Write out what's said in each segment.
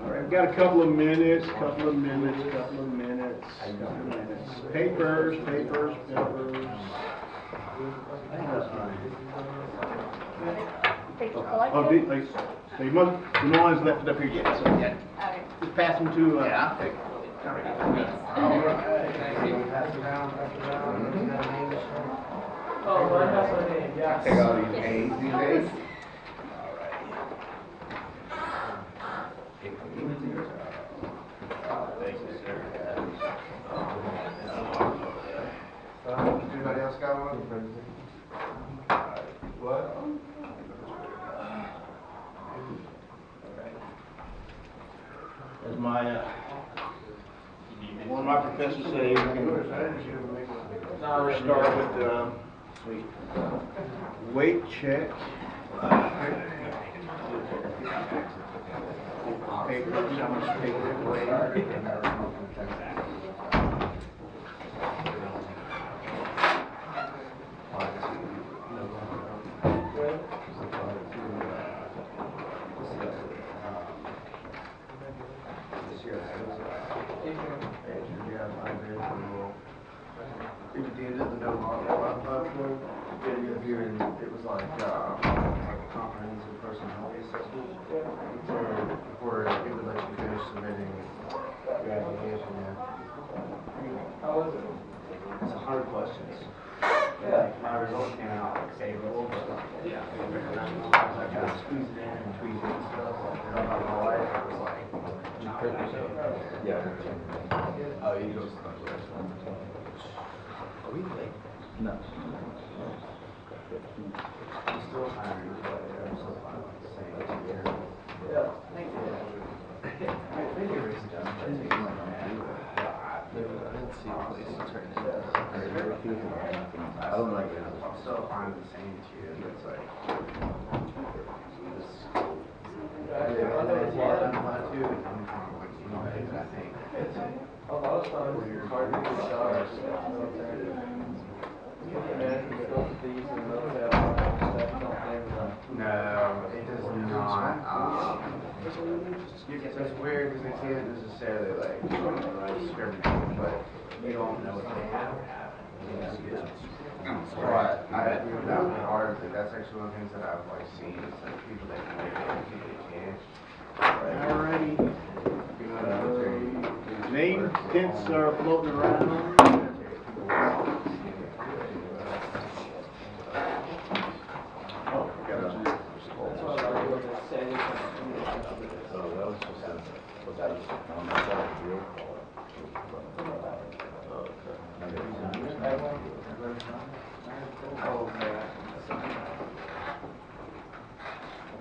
Alright, got a couple of minutes. Papers. Oh, they must, no one's left it up here yet, so yeah. Okay. Just pass them to, Yeah. Oh, mine has my name, yes. Take all these A's these days. Thank you, sir. Anybody else got one? What? As my, one of my professors said, we can start with weight check. Papers, how much paper it weighs. It was like a comprehensive personality assessment before it would let you finish submitting your application. How was it? It's 100 questions. Yeah. My results came out like favorable, but yeah, I kind of squeezed it in and tweezed it and stuff. And about my life, it was like, yeah. Oh, you go to the Are we late? No. I'm still hiring, but I'm still saying it's here. Yeah. I think it was done. I didn't see a place to turn it. I don't like it. I'm still finding the same too. It's like, I think. A lot of times it's hard to get jobs. No, it does not. It's weird because they can't necessarily like discriminate, but you don't know what they have. But I agree with that one hard. That's actually one of the things that I've like seen. It's like people that can make it, people that can't. Alrighty. Name tints are floating around.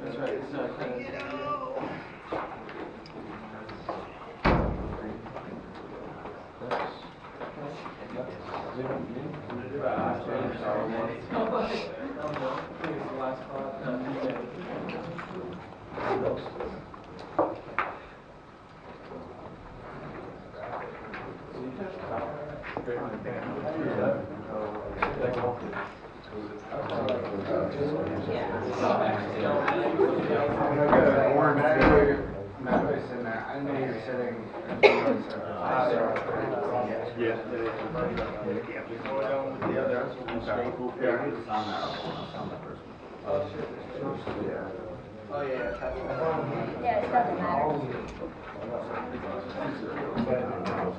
That's right, it's not kind of... I know you're sitting. Yes. Oh, yeah. Yeah, it doesn't matter.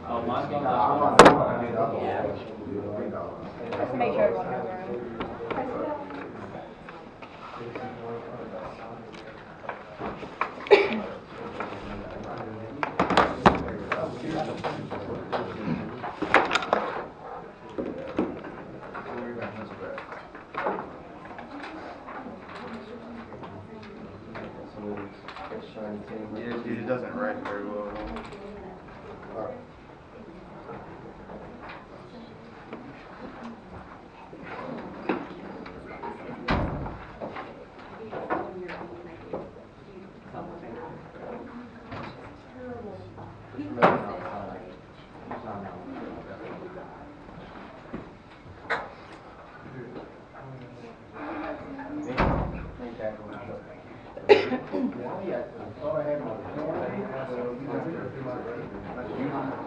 Oh, mine's on Just to make sure everyone has their own. Yeah, dude, it doesn't write very well.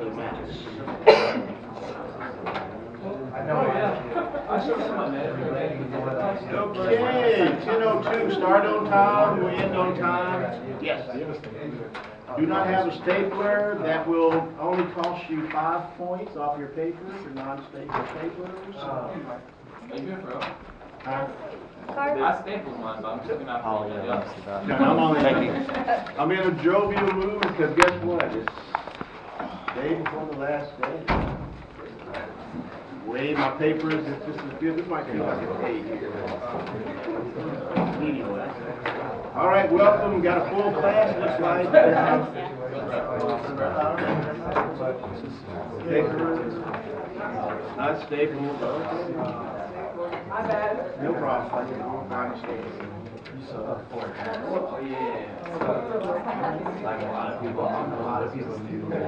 the matches. Okay, 10:02, start on time, we end on time. Yes. Do not have a stapler, that will only cost you 5 points off your papers, your non-staple staplers. Are you doing for real? Huh? I stapled mine, but I'm just gonna have to No, I'm in a jovial mood, because guess what? It's day before the last day. Weigh my papers, it's just as good, this might feel like a day here. Anyway. All right, welcome, got a full class, looks like. Papers, not stapled, okay. My bad. No problem, my mistake. Oh yeah. Like a lot of people do that.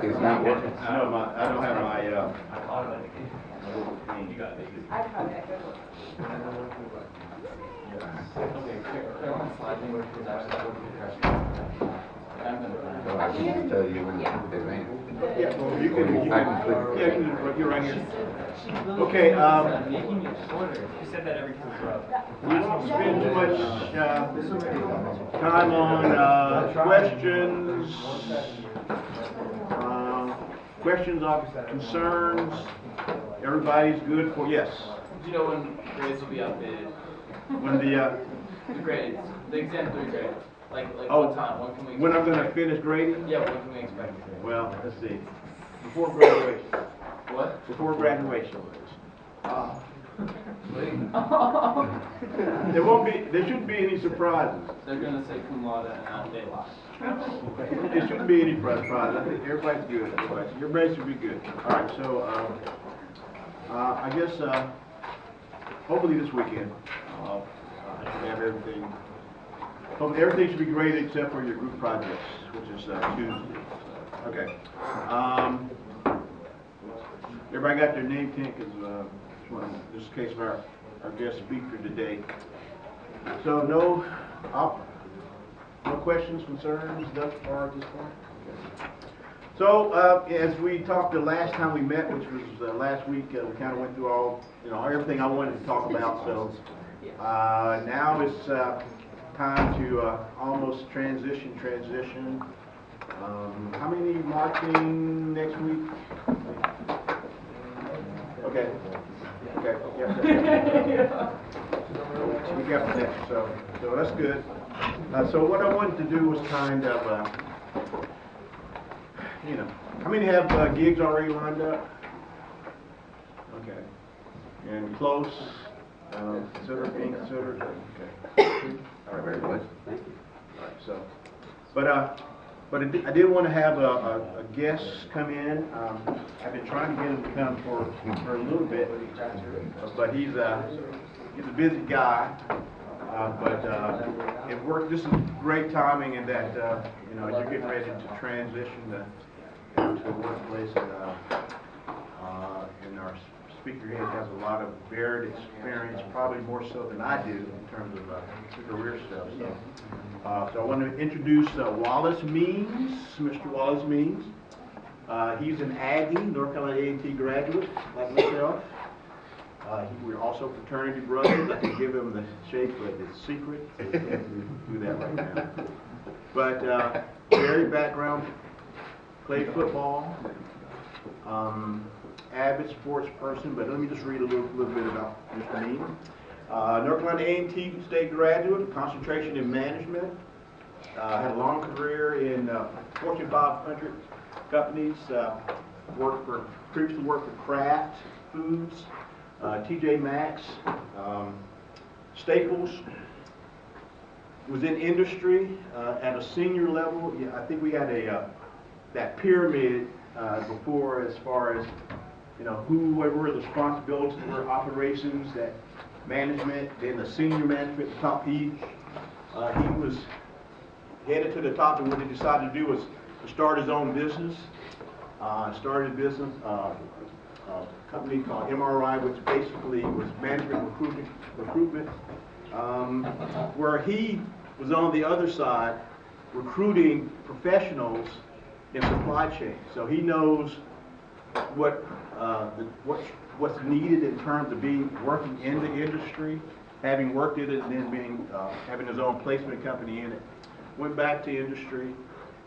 It's not working. I don't have my, So I can just tell you when it's advanced. yeah, well, you can, I can click. yeah, you're right here. Okay, Making it shorter. You said that every time. we won't spend too much, time on, questions of concerns. Everybody's good for, yes. Do you know when grades will be updated? When the, The grades, the exam 3 grades. Like Oh, what time? When can we? when I'm gonna finish grading? Yeah, when can we expect? Well, let's see, before graduation, What? before graduation. There won't be, there shouldn't be any surprises. They're gonna say cum laude and they lie. There shouldn't be any surprises. I think everybody's good. Your grades should be good. All right, so, I guess, hopefully this weekend, I should have everything. Hopefully everything should be graded except for your group projects, which is, Tuesday. Okay. Everybody got their name tag, because, this is the case of our guest speaker today. So no questions, concerns thus far at this point? Okay. So, as we talked the last time we met, which was last week, we kind of went through all, everything I wanted to talk about. So, now it's time to almost transition. How many marching next week? Okay, yeah. Week after next, so that's good. So what I wanted to do was kind of, how many have gigs already lined up? Okay. And close, being considered? Okay. All right, very good. Thank you. All right, so, but I did want to have a guest come in. I've been trying to get him to come for a little bit, but he's a busy guy. But it worked. This is great timing in that you're getting ready to transition to the workplace, and our speaker here has a lot of varied experience, probably more so than I do in terms of career stuff. So I want to introduce Wallace Means, Mr. Wallace Means. He's an Aggie, North Carolina A&T graduate, like myself. We're also fraternity brothers. I can give him the shake, but it's secret. So we can't do that right now. But varied background, played football, avid sports person. But let me just read a little bit about Mr. Means. North Carolina A&T State graduate, concentration in management. Had a long career in Fortune 500 companies. Previously worked for Kraft Foods, TJ Maxx, Staples. Was in industry at a senior level. Yeah, I think we had that pyramid before, as far as who were the responsibilities were, operations, that management, then the senior management, the top. He was headed to the top, and what he decided to do was to start his own business. Started a business, company called MRI, which basically was management recruitment, where he was on the other side recruiting professionals in supply chain. So he knows what's needed in terms of working in the industry, having worked in it, and then having his own placement company in it. Went back to industry.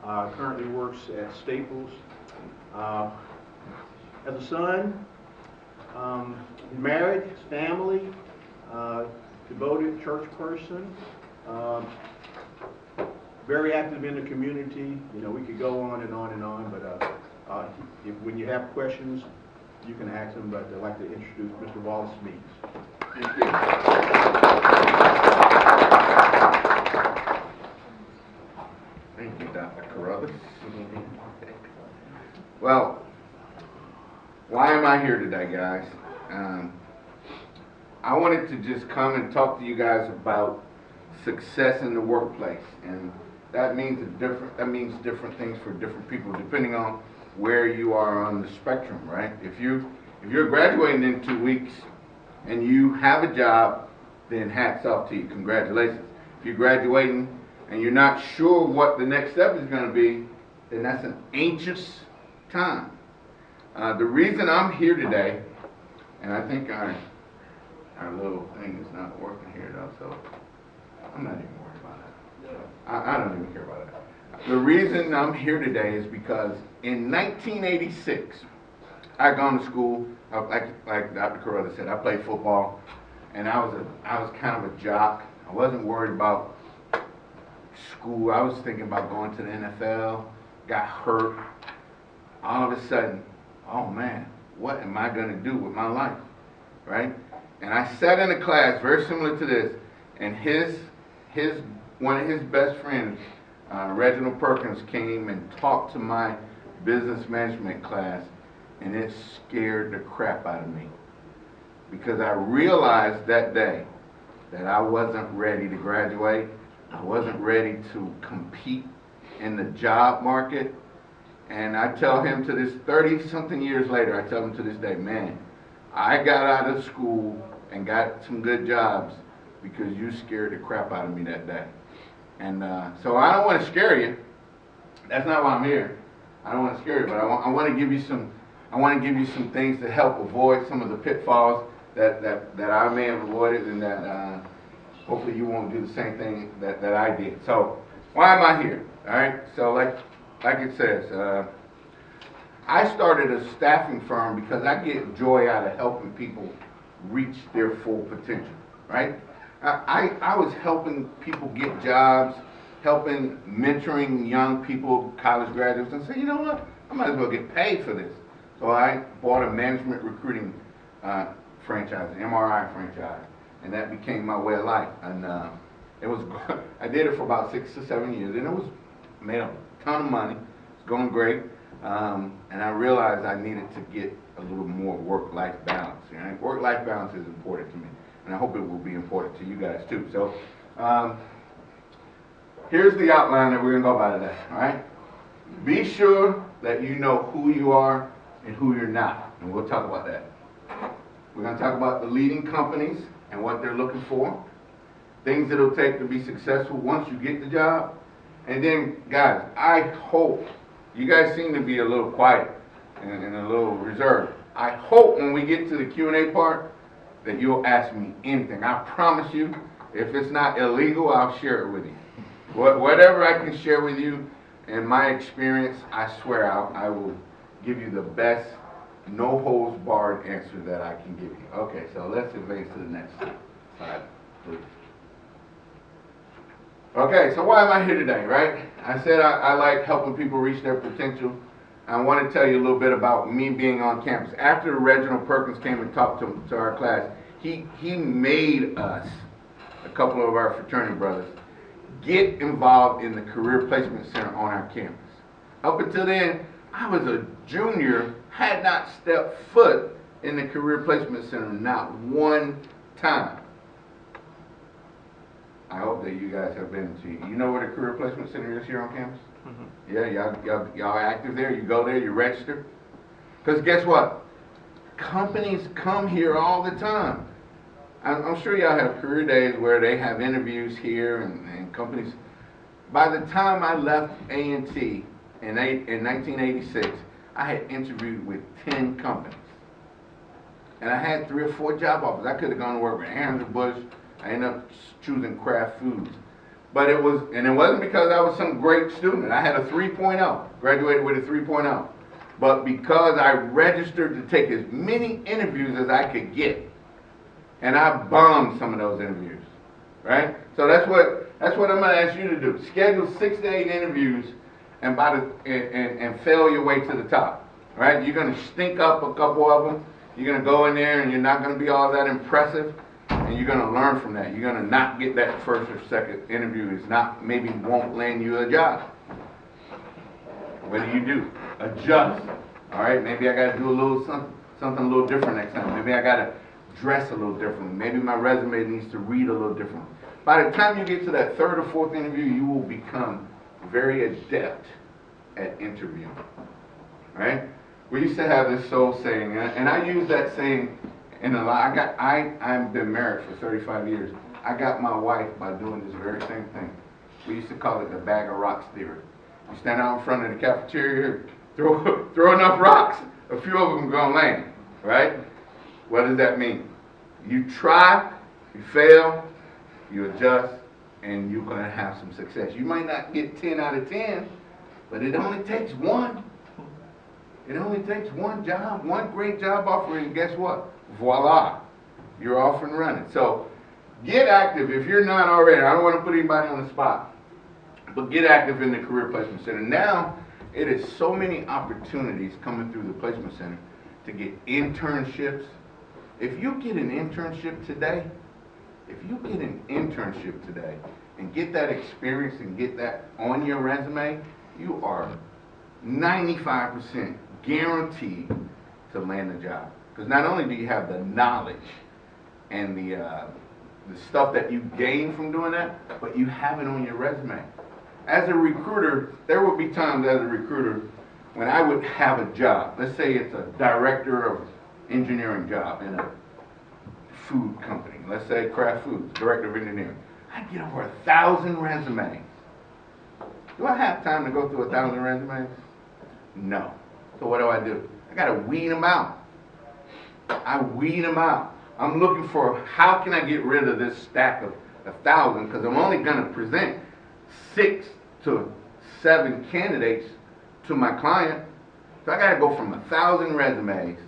Currently works at Staples. Has a son. Married, his family. Devoted church person. Very active in the community. You know, we could go on and on and on, but when you have questions, you can ask him, but I'd like to introduce Mr. Wallace Means. Thank you. Thank you, Dr. Carrothers. Well, why am I here today, guys? I wanted to just come and talk to you guys about success in the workplace, and that means different things for different people depending on where you are on the spectrum, right? If you're graduating in 2 weeks and you have a job, then hats off to you. Congratulations. If you're graduating and you're not sure what the next step is going to be, then that's an anxious time. The reason I'm here today, and I think our little thing is not working here though, so I'm not even worried about that. I don't even care about that. The reason I'm here today is because in 1986, I'd gone to school, like Dr. Carrothers said, I played football, and I was kind of a jock. I wasn't worried about school. I was thinking about going to the NFL, got hurt. All of a sudden, oh man, what am I going to do with my life, right? And I sat in a class very similar to this, and one of his best friends, Reginald Perkins, came and talked to my business management class, and it scared the crap out of me, because I realized that day that I wasn't ready to graduate. I wasn't ready to compete in the job market. And I tell him to this 30-something years later, I tell him to this day, man, I got out of school and got some good jobs because you scared the crap out of me that day. And so I don't want to scare you. That's not why I'm here. I don't want to scare you, but I want to give you some things to help avoid some of the pitfalls that I may have avoided, and that hopefully you won't do the same thing that I did. So why am I here? All right. So like it says, I started a staffing firm because I get joy out of helping people reach their full potential. Right. I was helping people get jobs, mentoring young people, college graduates, and say, you know what, I might as well get paid for this. So I bought a management recruiting franchise, an MRI franchise, and that became my way of life. And I did it for about 6 to 7 years, and made a ton of money. It's going great, and I realized I needed to get a little more work-life balance. Right? Work-life balance is important to me, and I hope it will be important to you guys too. So here's the outline that we're going to go by today. All right? Be sure that you know who you are and who you're not, and we'll talk about that. We're going to talk about the leading companies and what they're looking for, things it'll take to be successful once you get the job. And then, guys, I hope, you guys seem to be a little quiet and a little reserved. I hope when we get to the Q&A part that you'll ask me anything. I promise you, if it's not illegal, I'll share it with you. Whatever I can share with you in my experience, I swear I will give you the best, no holds barred answer that I can give you. Okay, so let's advance to the next slide, please. Okay, so why am I here today, right? I said I like helping people reach their potential. I want to tell you a little bit about me being on campus. After Reginald Perkins came and talked to our class, he made us, a couple of our fraternity brothers, get involved in the Career Placement Center on our campus. Up until then, I was a junior, had not stepped foot in the Career Placement Center, not one time. I hope that you guys have been to, you know where the Career Placement Center is here on campus? Mm-hmm. Yeah, y'all active there, you go there, you register. Because guess what? companies come here all the time. I'm sure y'all have career days where they have interviews here and companies. By the time I left A&T in 1986, I had interviewed with 10 companies. And I had 3 or 4 job offers. I could have gone to work with Anheuser-Busch. I ended up choosing Kraft Foods. But it wasn't because I was some great student. I had a 3.0, graduated with a 3.0. But because I registered to take as many interviews as I could get. And I bombed some of those interviews, right? So that's what I'm going to ask you to do. Schedule 6 to 8 interviews and fail your way to the top, right? You're going to stink up a couple of them. You're going to go in there and you're not going to be all that impressive, and you're going to learn from that. You're going to not get that first or second interview. It's not, maybe won't land you a job. What do? Adjust. All right, maybe I got to do a little something a little different next time. Maybe I got to dress a little differently. Maybe my resume needs to read a little differently. By the time you get to that 3rd or 4th interview, you will become very adept at interviewing, right? We used to have this soul saying, and I use that saying in a lot. I've been married for 35 years. I got my wife by doing this very same thing. We used to call it the bag of rocks theory. You stand out in front of the cafeteria, throw enough rocks, a few of them are gonna land, right? What does that mean? You try, you fail, you adjust, and you're going to have some success. You might not get 10 out of 10, but it only takes one. It only takes one job, one great job offer, and guess what? Voila, you're off and running. So get active if you're not already. I don't want to put anybody on the spot, but get active in the Career Placement Center. Now, it is so many opportunities coming through the Placement Center to get internships. If you get an internship today, and get that experience and get that on your resume, you are 95% guaranteed to land a job. Because not only do you have the knowledge and the stuff that you gain from doing that, but you have it on your resume. As a recruiter, there will be times as a recruiter when I would have a job. Let's say it's a director of engineering job in a food company. Let's say Kraft Foods, director of engineering. I get over 1,000 resumes. Do I have time to go through 1,000 resumes? No. So what do? I got to weed them out. I'm looking for how can I get rid of this stack of 1,000, because I'm only going to present 6 to 7 candidates to my client. So I got to go from 1,000 resumes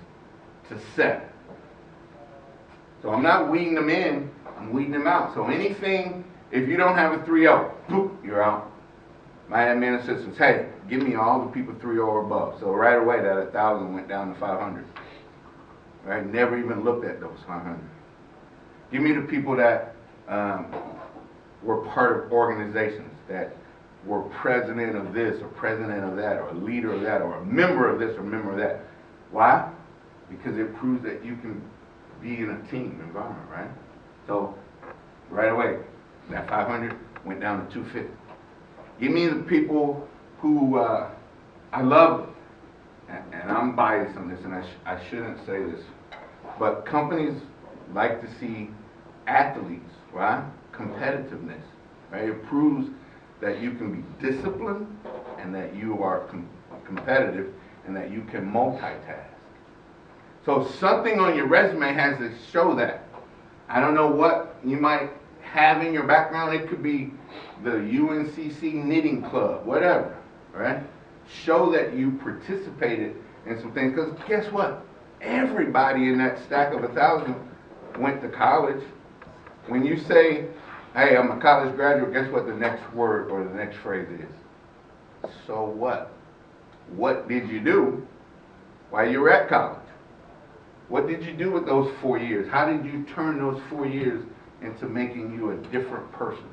to 7. So I'm not weeding them in, I'm weeding them out. So anything, if you don't have a 3.0, boop, you're out. My admin assistants, hey, give me all the people 3.0 or above. So right away that 1,000 went down to 500. Right? Never even looked at those 500. Give me the people that were part of organizations, that were president of this or president of that or a leader of that or a member of this or a member of that. Why? Because it proves that you can be in a team environment, right? So right away, that 500 went down to 250. Give me the people who I love, and I'm biased on this, and I shouldn't say this, but companies like to see athletes, right? Competitiveness, right? It proves that you can be disciplined and that you are competitive and that you can multitask. So something on your resume has to show that. I don't know what you might have in your background. It could be the UNCC knitting club, whatever, right? Show that you participated in some things, because guess what? Everybody in that stack of 1,000 went to college. When you say, hey, I'm a college graduate, guess what the next word or the next phrase is? So what? What did you do while you were at college? What did you do with those 4 years? How did you turn those 4 years into making you a different person,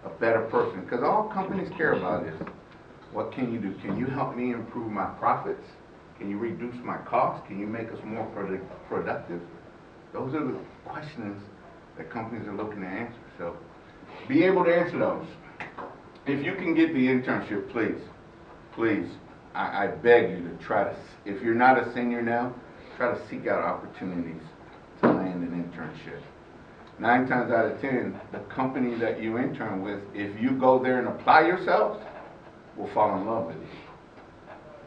a better person? Because all companies care about is, what can you do? Can you help me improve my profits? Can you reduce my costs? Can you make us more productive? Those are the questions that companies are looking to answer. So be able to answer those. If you can get the internship, please, I beg you to try to, if you're not a senior now, try to seek out opportunities to land an internship. 9 times out of 10, the company that you intern with, if you go there and apply yourself, will fall in love with you.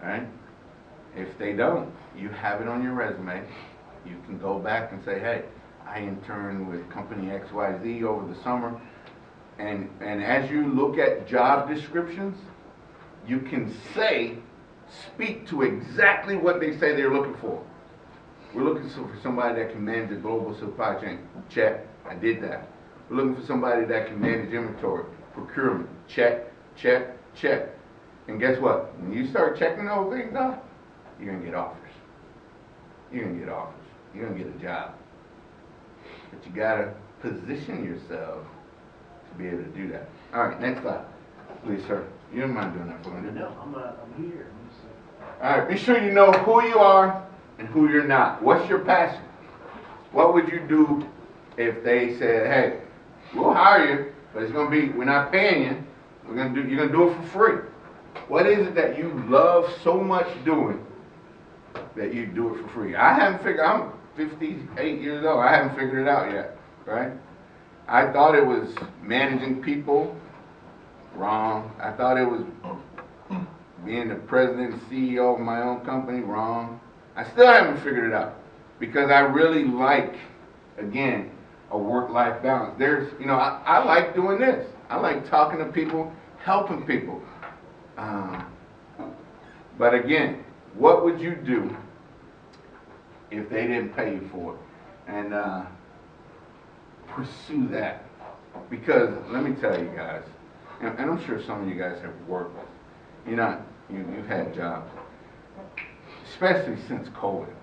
Right? If they don't, you have it on your resume. You can go back and say, hey, I interned with company XYZ over the summer. And as you look at job descriptions, you can speak to exactly what they say they're looking for. We're looking for somebody that can manage a global supply chain. Check, I did that. We're looking for somebody that can manage inventory, procurement. Check, check, check. And guess what? When you start checking those things off, you're gonna get offers. You're gonna get offers. You're gonna get a job. But you gotta position yourself to be able to do that. All right, next slide. Please, sir. You don't mind doing that for me? No, I'm here. All right, be sure you know who you are and who you're not. What's your passion? What would you do if they said, hey, we'll hire you, but it's gonna be, we're not paying you. You're gonna do it for free. What is it that you love so much doing that you do it for free? I'm 58 years old. I haven't figured it out yet, right? I thought it was managing people. Wrong. I thought it was being the president and CEO of my own company. Wrong. I still haven't figured it out because I really like, again, a work-life balance. I like doing this. I like talking to people, helping people. But again, what would you do if they didn't pay you for it? And pursue that. Because let me tell you guys, and I'm sure some of you guys have worked, you've had jobs, especially since COVID.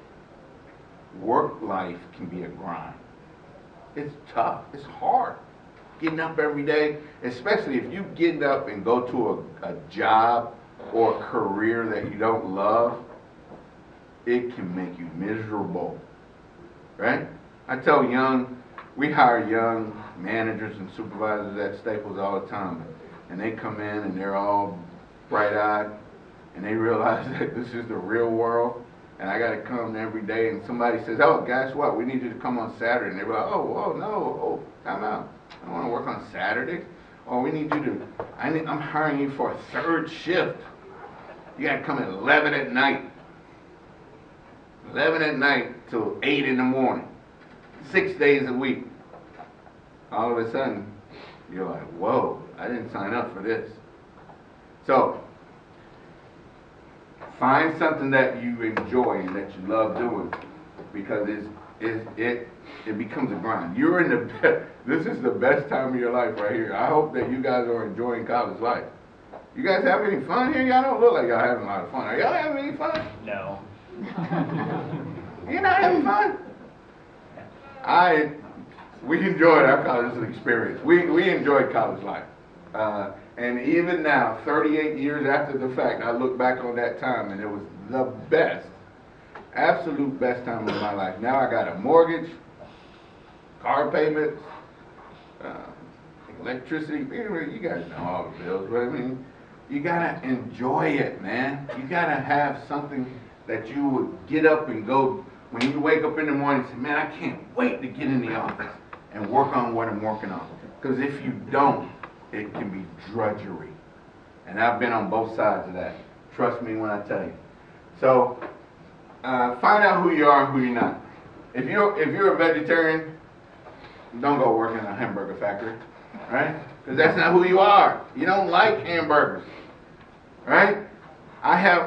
Work life can be a grind. It's tough. It's hard. Getting up every day, especially if you get up and go to a job or a career that you don't love, it can make you miserable, right? We hire young managers and supervisors at Staples all the time, and they come in and they're all bright-eyed, and they realize that this is the real world, and I got to come every day, and somebody says, oh, guess what, we need you to come on Saturday, and they're like, no, time out. I don't want to work on Saturday. Oh, we need you to, I'm hiring you for a third shift. You got to come at 11 at night. 11 at night till 8 in the morning. 6 days a week. All of a sudden, you're like, whoa, I didn't sign up for this. So, find something that you enjoy and that you love doing, because it becomes a grind. You're in this is the best time of your life right here. I hope that you guys are enjoying college life. You guys have any fun here? Y'all don't look like y'all having a lot of fun. Are y'all having any fun? No. You're not having fun? We enjoyed our college experience. We enjoyed college life. And even now, 38 years after the fact, I look back on that time and it was the best, absolute best time of my life. Now I got a mortgage, car payments, electricity. You guys know all the bills, but I mean, you gotta enjoy it, man. You gotta have something that you would get up and go, when you wake up in the morning and say, man, I can't wait to get in the office and work on what I'm working on. Because if you don't, it can be drudgery. And I've been on both sides of that. Trust me when I tell you. So, find out who you are and who you're not. If you're a vegetarian, don't go work in a hamburger factory, right? Because that's not who you are. You don't like hamburgers, right?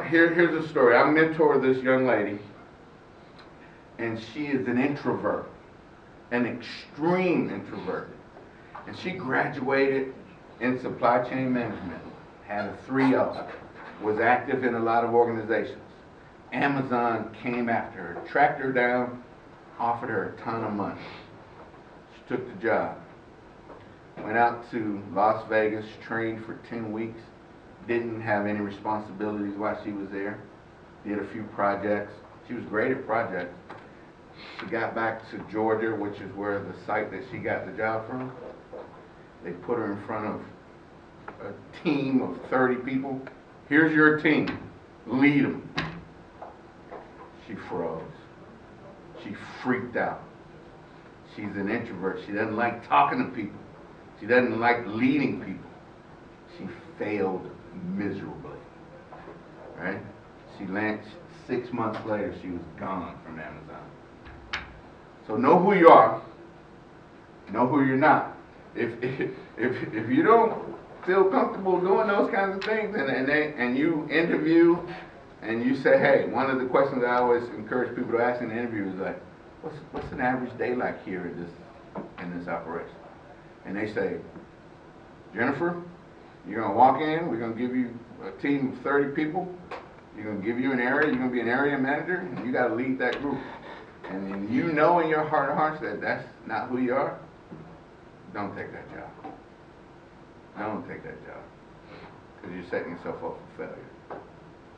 Here's a story. I mentor this young lady, and she is an introvert, an extreme introvert. And she graduated in supply chain management, had a 3.0, was active in a lot of organizations. Amazon came after her, tracked her down, offered her a ton of money. She took the job. Went out to Las Vegas, trained for 10 weeks, didn't have any responsibilities while she was there, did a few projects. She was great at projects. She got back to Georgia, which is where the site that she got the job from. They put her in front of a team of 30 people. Here's your team. Lead them. She froze. She freaked out. She's an introvert. She doesn't like talking to people. She doesn't like leading people. She failed miserably. Right? She landed 6 months later. She was gone from Amazon. So know who you are. Know who you're not. If you don't feel comfortable doing those kinds of things, and you interview, and you say, hey, one of the questions I always encourage people to ask in the interview is like, what's an average day like here in this operation? And they say, Jennifer, you're gonna walk in, we're gonna give you a team of 30 people, you're gonna give you an area, you're gonna be an area manager, and you gotta lead that group. And then you know in your heart of hearts that that's not who you are, don't take that job. Don't take that job. Because you're setting yourself up for failure.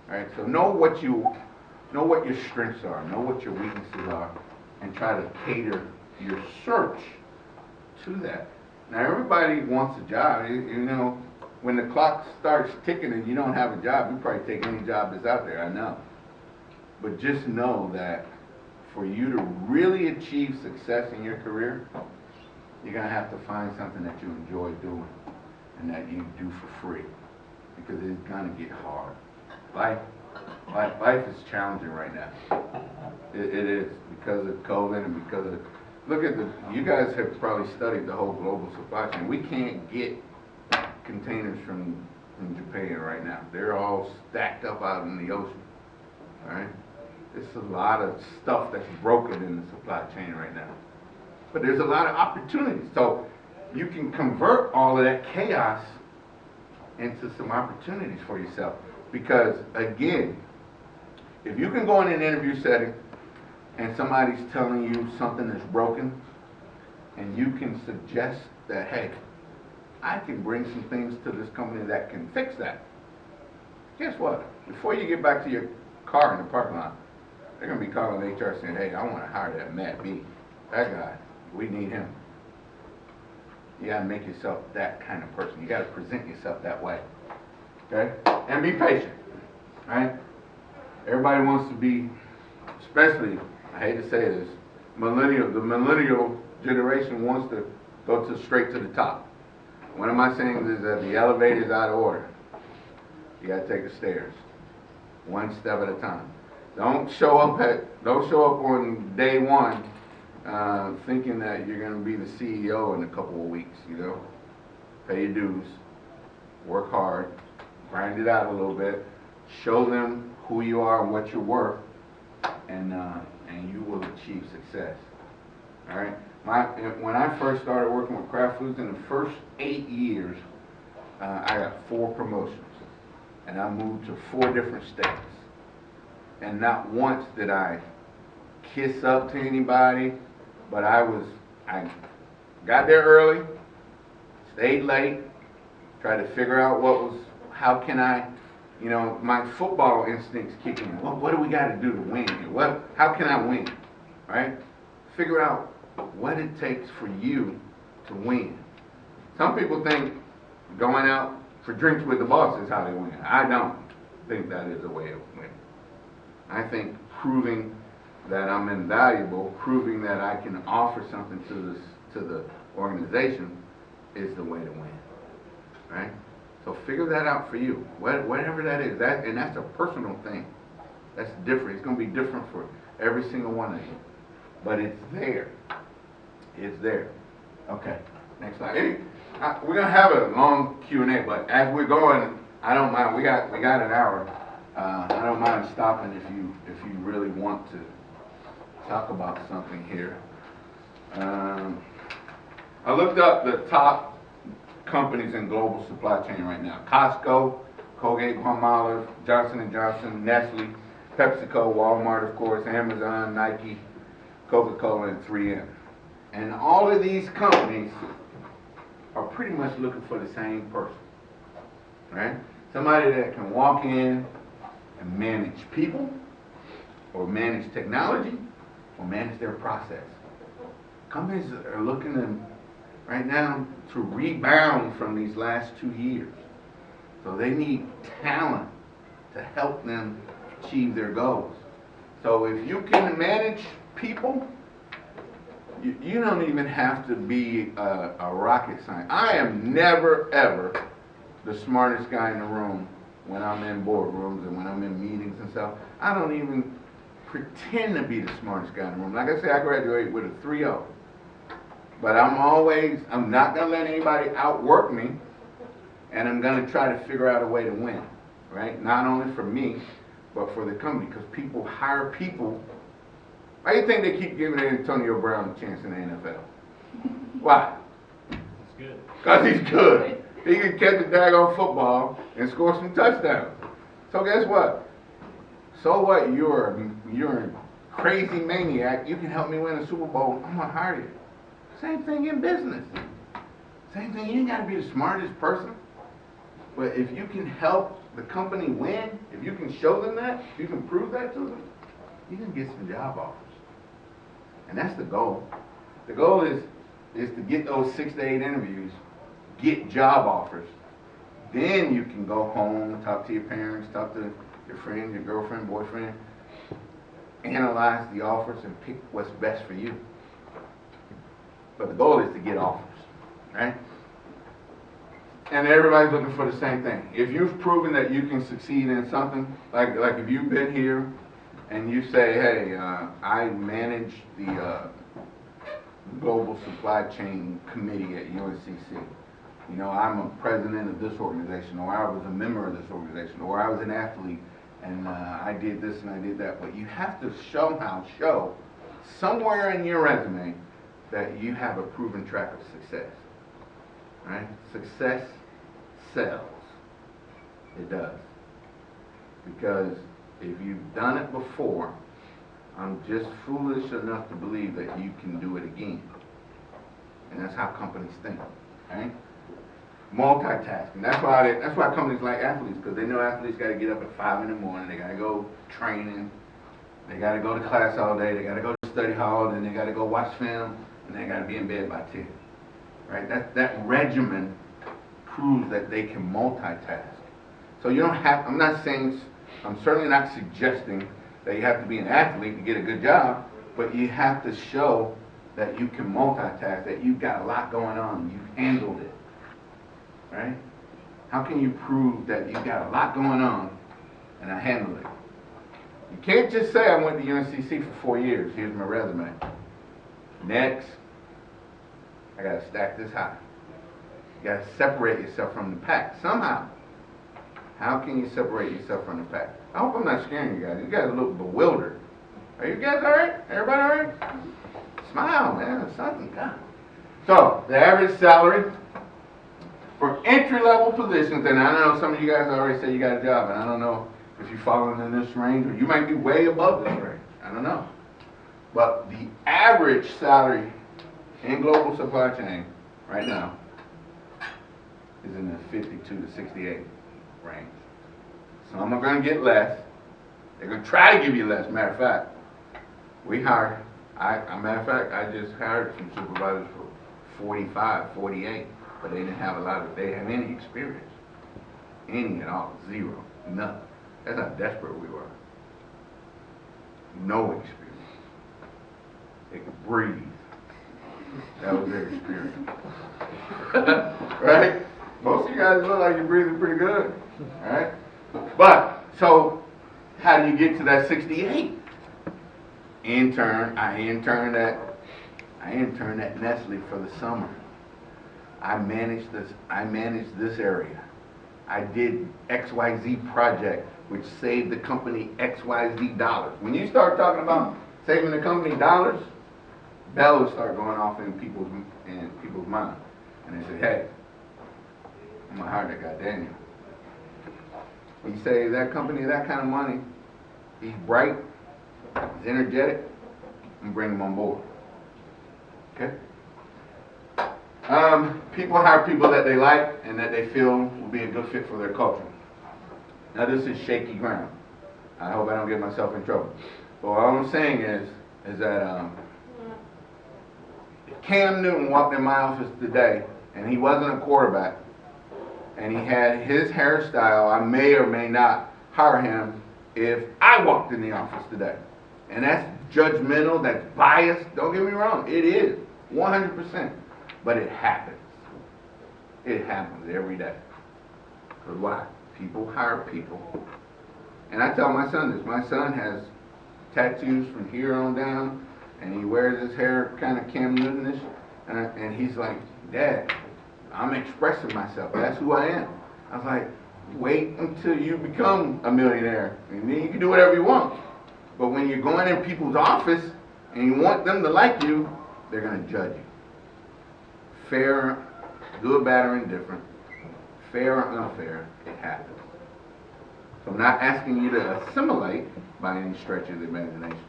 Alright, so know what your strengths are, know what your weaknesses are, and try to cater your search to that. Now everybody wants a job. You know, when the clock starts ticking and you don't have a job, you probably take any job that's out there, I know. But just know that for you to really achieve success in your career, you're going to have to find something that you enjoy doing and that you do for free, because it's going to get hard. Life is challenging right now. It is, because of COVID and because of, look at you guys have probably studied the whole global supply chain. We can't get containers from Japan right now. They're all stacked up out in the ocean. All right? There's a lot of stuff that's broken in the supply chain right now. But there's a lot of opportunities. So you can convert all of that chaos into some opportunities for yourself. Because again, if you can go in an interview setting and somebody's telling you something that's broken, and you can suggest that, hey, I can bring some things to this company that can fix that. Guess what? Before you get back to your car in the parking lot, they're going to be calling HR saying, hey, I want to hire that Matt B. That guy, we need him. You got to make yourself that kind of person. You got to present yourself that way. Okay? And be patient. Right? Everybody wants to be, especially, I hate to say this, the millennial generation wants to go straight to the top. One of my sayings is that the elevator is out of order. You got to take the stairs, one step at a time. Don't show up on day one thinking that you're going to be the CEO in a couple of weeks. You know, pay your dues, work hard, grind it out a little bit, show them who you are and what you're worth, and you will achieve success. All right. When I first started working with Kraft Foods, in the first 8 years, I got 4 promotions, and I moved to 4 different states. And not once did I kiss up to anybody, but I got there early, stayed late, tried to figure out how can I, you know, my football instincts kicking in. What do we got to do to win here? How can I win? Right? Figure out what it takes for you to win. Some people think going out for drinks with the boss is how they win. I don't think that is a way of winning. I think proving that I'm invaluable, proving that I can offer something to the organization is the way to win. Right? So figure that out for you. Whatever that is, and that's a personal thing. That's different. It's going to be different for every single one of you. But it's there. It's there. Okay. Next slide. We're going to have a long Q&A, but as we're going, I don't mind. We got an hour. I don't mind stopping if you really want to talk about something here. I looked up the top companies in global supply chain right now. Costco, Colgate-Palmolive, Johnson & Johnson, Nestle, PepsiCo, Walmart, of course, Amazon, Nike, Coca-Cola, and 3M. And all of these companies are pretty much looking for the same person, right? Somebody that can walk in and manage people, or manage technology, or manage their process. Companies are looking right now to rebound from these last 2 years. So they need talent to help them achieve their goals. So if you can manage people, you don't even have to be a rocket scientist. I am never, ever the smartest guy in the room when I'm in boardrooms and when I'm in meetings and stuff. I don't even pretend to be the smartest guy in the room. Like I say, I graduated with a 3.0. But I'm not going to let anybody outwork me, and I'm going to try to figure out a way to win, right? Not only for me, but for the company, because people hire people. Why do you think they keep giving Antonio Brown a chance in the NFL? Why? It's good. Because he's good. He can catch a daggone football and score some touchdowns. So guess what? So what? You're a crazy maniac. You can help me win a Super Bowl. I'm going to hire you. Same thing in business. Same thing. You ain't got to be the smartest person. But if you can help the company win, if you can show them that, if you can prove that to them, you can get some job offers. And that's the goal. The goal is to get those 6 to 8 interviews, get job offers. Then you can go home, talk to your parents, talk to your friend, your girlfriend, boyfriend, analyze the offers and pick what's best for you. But the goal is to get offers, right? And everybody's looking for the same thing. If you've proven that you can succeed in something, like if you've been here and you say, hey, I manage the Global Supply Chain Committee at UNCC. You know, I'm a president of this organization, or I was a member of this organization, or I was an athlete, and I did this and I did that. But you have to somehow show somewhere in your resume that you have a proven track of success, right? Success sells. It does. Because if you've done it before, I'm just foolish enough to believe that you can do it again. And that's how companies think, right? Multitasking. That's why companies like athletes, because they know athletes got to get up at 5 in the morning. They got to go training. They got to go to class all day. They got to go to study hall. Then they got to go watch film. And they got to be in bed by 10. Right? That regimen proves that they can multitask. So you don't have. I'm certainly not suggesting that you have to be an athlete to get a good job, but you have to show that you can multitask, that you've got a lot going on, you've handled it. Right? How can you prove that you've got a lot going on and I handled it? You can't just say I went to UNCC for 4 years, here's my resume. Next, I gotta stack this high. You gotta separate yourself from the pack somehow. How can you separate yourself from the pack? I hope I'm not scaring you guys. You guys look bewildered. Are you guys all right? Everybody all right? Smile, man. Something got. So, the average salary for entry-level positions, and I know some of you guys already said you got a job, and I don't know if you're falling in this range, or you might be way above this range. I don't know. But the average salary in global supply chain right now is in the 52 to 68 range. Some are going to get less. They're going to try to give you less. Matter of fact, we hired, matter of fact, I just hired some supervisors for 45, 48, but they didn't have they have any experience. Any at all. Zero. None. That's how desperate we were. No experience. They could breathe. That was their experience. Right? Most of you guys look like you're breathing pretty good. Alright? But, so, how do you get to that 68? I interned at Nestle for the summer. I managed this area. I did XYZ project, which saved the company XYZ dollars. When you start talking about saving the company dollars, bells start going off in people's minds. And they say, hey, I'm gonna hire that guy Daniel. When you say that company that kind of money, he's bright, he's energetic, and bring him on board. Okay? People hire people that they like and that they feel will be a good fit for their culture. Now this is shaky ground. I hope I don't get myself in trouble. But all I'm saying is that if Cam Newton walked in my office today and he wasn't a quarterback and he had his hairstyle, I may or may not hire him if I walked in the office today. And that's judgmental, that's biased. Don't get me wrong, it is 100%. But it happens. It happens every day. Because why? People hire people. And I tell my son this. My son has tattoos from here on down, and he wears his hair kind of Cam Newton-ish, and he's like, Dad, I'm expressing myself. That's who I am. I was like, wait until you become a millionaire, and then you can do whatever you want. But when you're going in people's office and you want them to like you, they're going to judge you. Fair, good, bad, or indifferent, fair or unfair, it happens. So I'm not asking you to assimilate by any stretch of the imagination.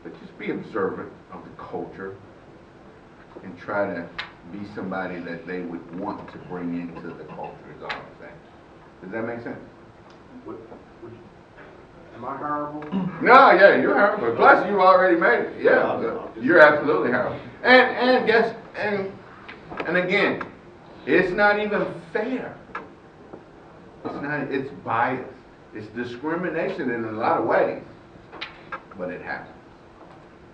But just be observant of the culture and try to be somebody that they would want to bring into the culture, is all I'm saying. Does that make sense? Am I horrible? No, yeah, you're horrible. Plus, you've already made it. Yeah, you're absolutely horrible. And guess, and again, it's not even fair. It's not. It's bias. It's discrimination in a lot of ways, but it happens.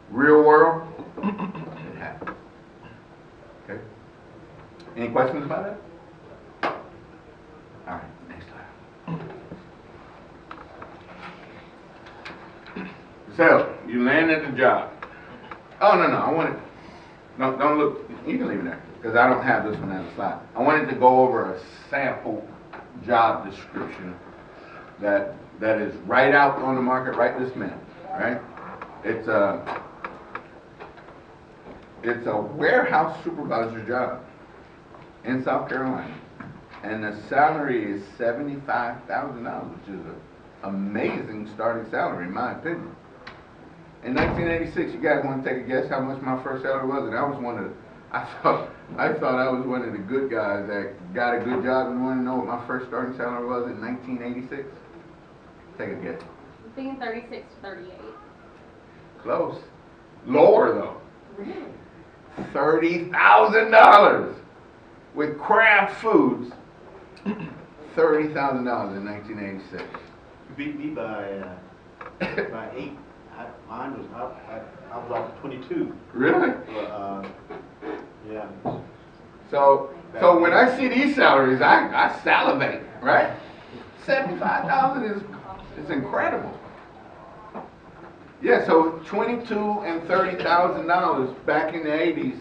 Real world, it happens. Okay. Any questions about that? All right. Next slide. So you landed the job. Oh no, I wanted. Don't look. You can leave it there because I don't have this one as a slide. I wanted to go over a sample job description that is right out on the market right this minute. Right? It's a warehouse supervisor job in South Carolina, and the salary is $75,000, which is an amazing starting salary in my opinion. In 1986, you guys want to take a guess how much my first salary was? And I was one of the, I thought I was one of the good guys that got a good job and wanted to know what my first starting salary was in 1986. Take a guess. I'm thinking 36 to 38. Close. Lower though. Really? $30,000 with Kraft Foods. $30,000 in 1986. You beat me by 8. Mine was up. I was off 22. Really? Yeah. So when I see these salaries, I salivate, right? $75,000 is incredible. Yeah, so $22,000 and $30,000 back in the 80s,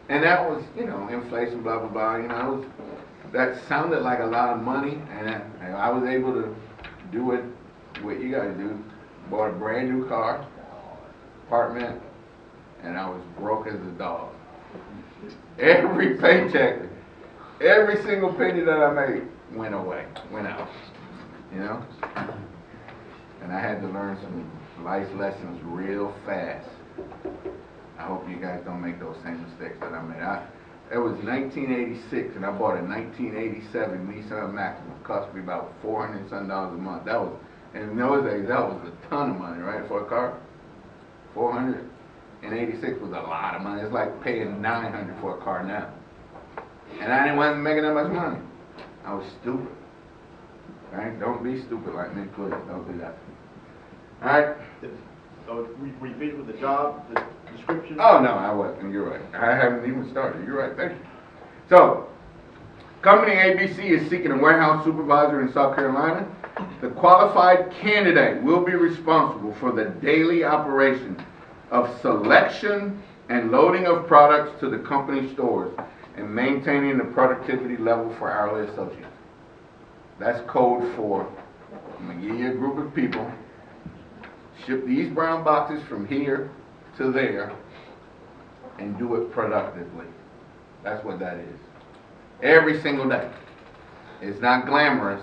and that was, inflation, blah blah blah. That sounded like a lot of money, and I was able to do what you guys do. Bought a brand new car, apartment, and I was broke as a dog. Every paycheck, every single penny that I made went out, And I had to learn some life lessons real fast. I hope you guys don't make those same mistakes that I made. It was 1986, and I bought a 1987 Nissan Maxima. It cost me about $400 and something a month. That was, in those days, that was a ton of money, right, for a car. $486 was a lot of money. It's like paying $900 for a car now. And I wasn't making that much money. I was stupid. Right? Don't be stupid like me, please. Don't do that. All right. So we finished with the job description? Oh, no, I wasn't. You're right. I haven't even started. You're right. Thank you. So, company ABC is seeking a warehouse supervisor in South Carolina. The qualified candidate will be responsible for the daily operation of selection and loading of products to the company stores and maintaining the productivity level for hourly associates. That's code for, I'm going to give you a group of people, ship these brown boxes from here to there, and do it productively. That's what that is. Every single day. It's not glamorous,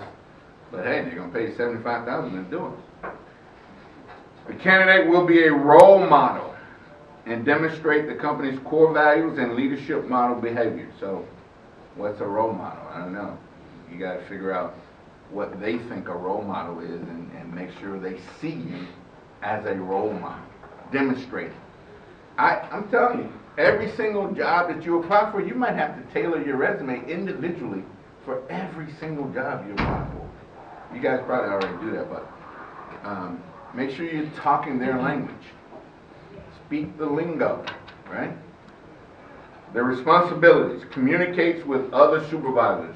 but hey, they're going to pay you $75,000 to do it. The candidate will be a role model and demonstrate the company's core values and leadership model behavior. So, what's a role model? I don't know. You got to figure out what they think a role model is and make sure they see you as a role model. Demonstrate it. I'm telling you, every single job that you apply for, you might have to tailor your resume individually for every single job you apply for. You guys probably already do that, but Make sure you're talking their language. Speak the lingo, right? Their responsibilities: communicates with other supervisors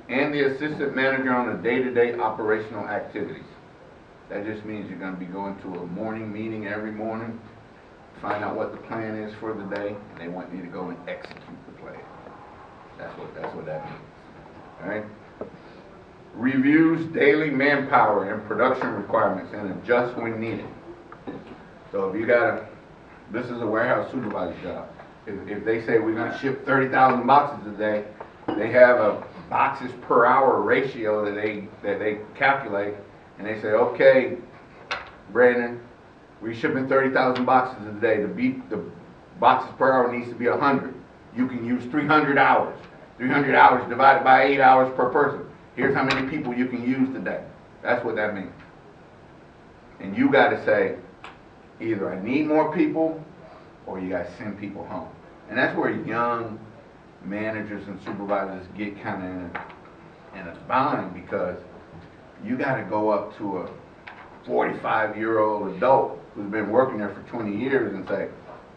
and the assistant manager on the day-to-day operational activities. That just means you're going to be going to a morning meeting every morning, find out what the plan is for the day, and they want you to go and execute the plan. That's what that means. All right? Reviews daily manpower and production requirements and adjusts when needed. So if you this is a warehouse supervisor job. If they say we're going to ship 30,000 boxes a day, they have a boxes per hour ratio that they calculate, and they say, okay, Brandon, we're shipping 30,000 boxes a day. The boxes per hour needs to be 100. You can use 300 hours. 300 hours divided by 8 hours per person. Here's how many people you can use today. That's what that means. And you got to say, either I need more people, or you got to send people home. And that's where young managers and supervisors get kind of in a bind, because you got to go up to a 45-year-old adult who's been working there for 20 years and say,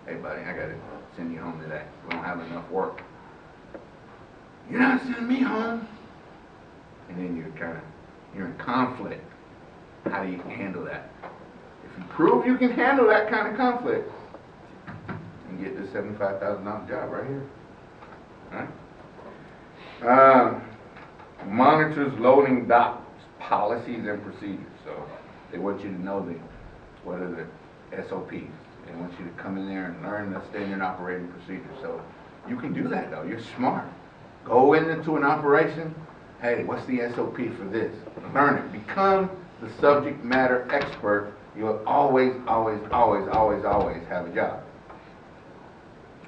hey buddy, I got to send you home today. We don't have enough work. You're not sending me home. And then you're in conflict. How do you handle that? If you prove you can handle that kind of conflict, you get this $75,000 job right here. All right? Monitors loading docks, policies and procedures. So they want you to know what are the SOPs. They want you to come in there and learn the standard operating procedures. So you can do that though. You're smart. Go into an operation. Hey, what's the SOP for this? Learn it. Become the subject matter expert. You'll always have a job.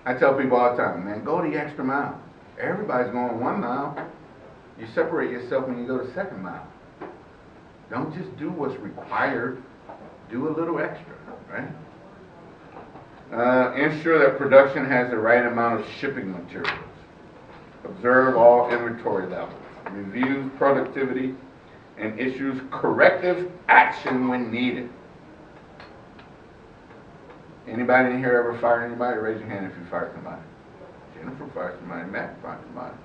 I tell people all the time, man, go the extra mile. Everybody's going 1 mile. You separate yourself when you go the 2nd mile. Don't just do what's required. Do a little extra, right? Ensure that production has the right amount of shipping materials. Observe all inventory levels. Reviews productivity and issues corrective action when needed. Anybody in here ever fired anybody? Raise your hand if you fired somebody. Jennifer fired somebody. Matt fired somebody.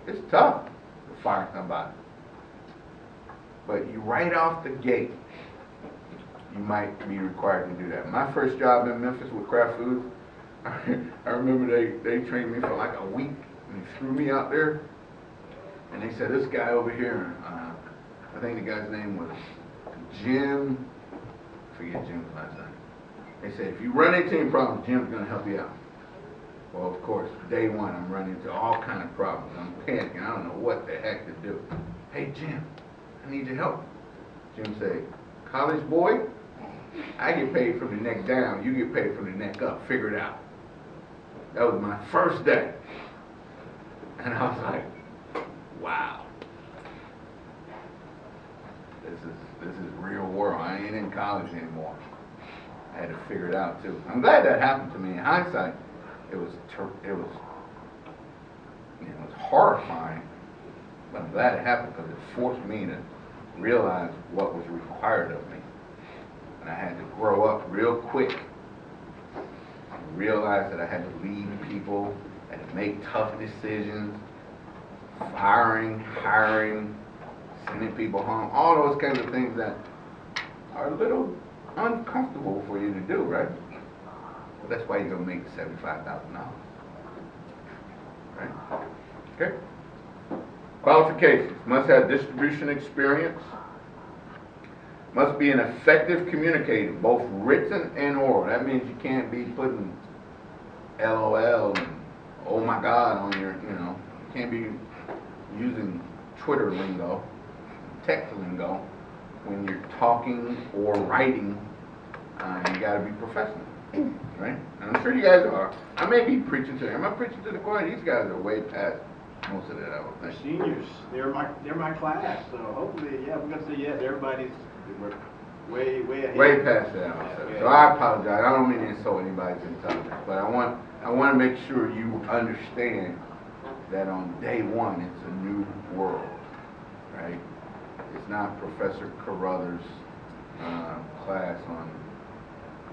It's tough to fire somebody. But you right off the gate, you might be required to do that. My first job in Memphis with Kraft Foods, I remember they trained me for like a week, and they threw me out there, and they said, this guy over here, I think the guy's name was Jim, I forget Jim's last name. They said, if you run into any problems, Jim's going to help you out. Well, of course, day one, I'm running into all kind of problems. I'm panicking. I don't know what the heck to do. Hey, Jim, I need your help. Jim said, college boy, I get paid from the neck down. You get paid from the neck up. Figure it out. That was my first day. And I was like, wow. This is real world. I ain't in college anymore. I had to figure it out too. I'm glad that happened to me. In hindsight, it was horrifying, but I'm glad it happened because it forced me to realize what was required of me. And I had to grow up real quick and realize that I had to lead people, I had to make tough decisions, firing, hiring, sending people home, all those kinds of things that are a little uncomfortable for you to do, right? But that's why you're going to make $75,000. Right? Okay? Qualifications. Must have distribution experience. Must be an effective communicator, both written and oral. That means you can't be putting LOL and oh my God on your, you can't be using Twitter lingo, text lingo, when you're talking or writing. You got to be professional, right? And I'm sure you guys are. I may be preaching to them. I'm preaching to the choir. These guys are way past most of that. The seniors, they're my class. So hopefully, we're gonna say yes. Everybody's way ahead. Way past that. So I apologize. I don't mean to insult anybody's intelligence, but I want to make sure you understand that on day one, it's a new world, right? It's not Professor Carrothers class on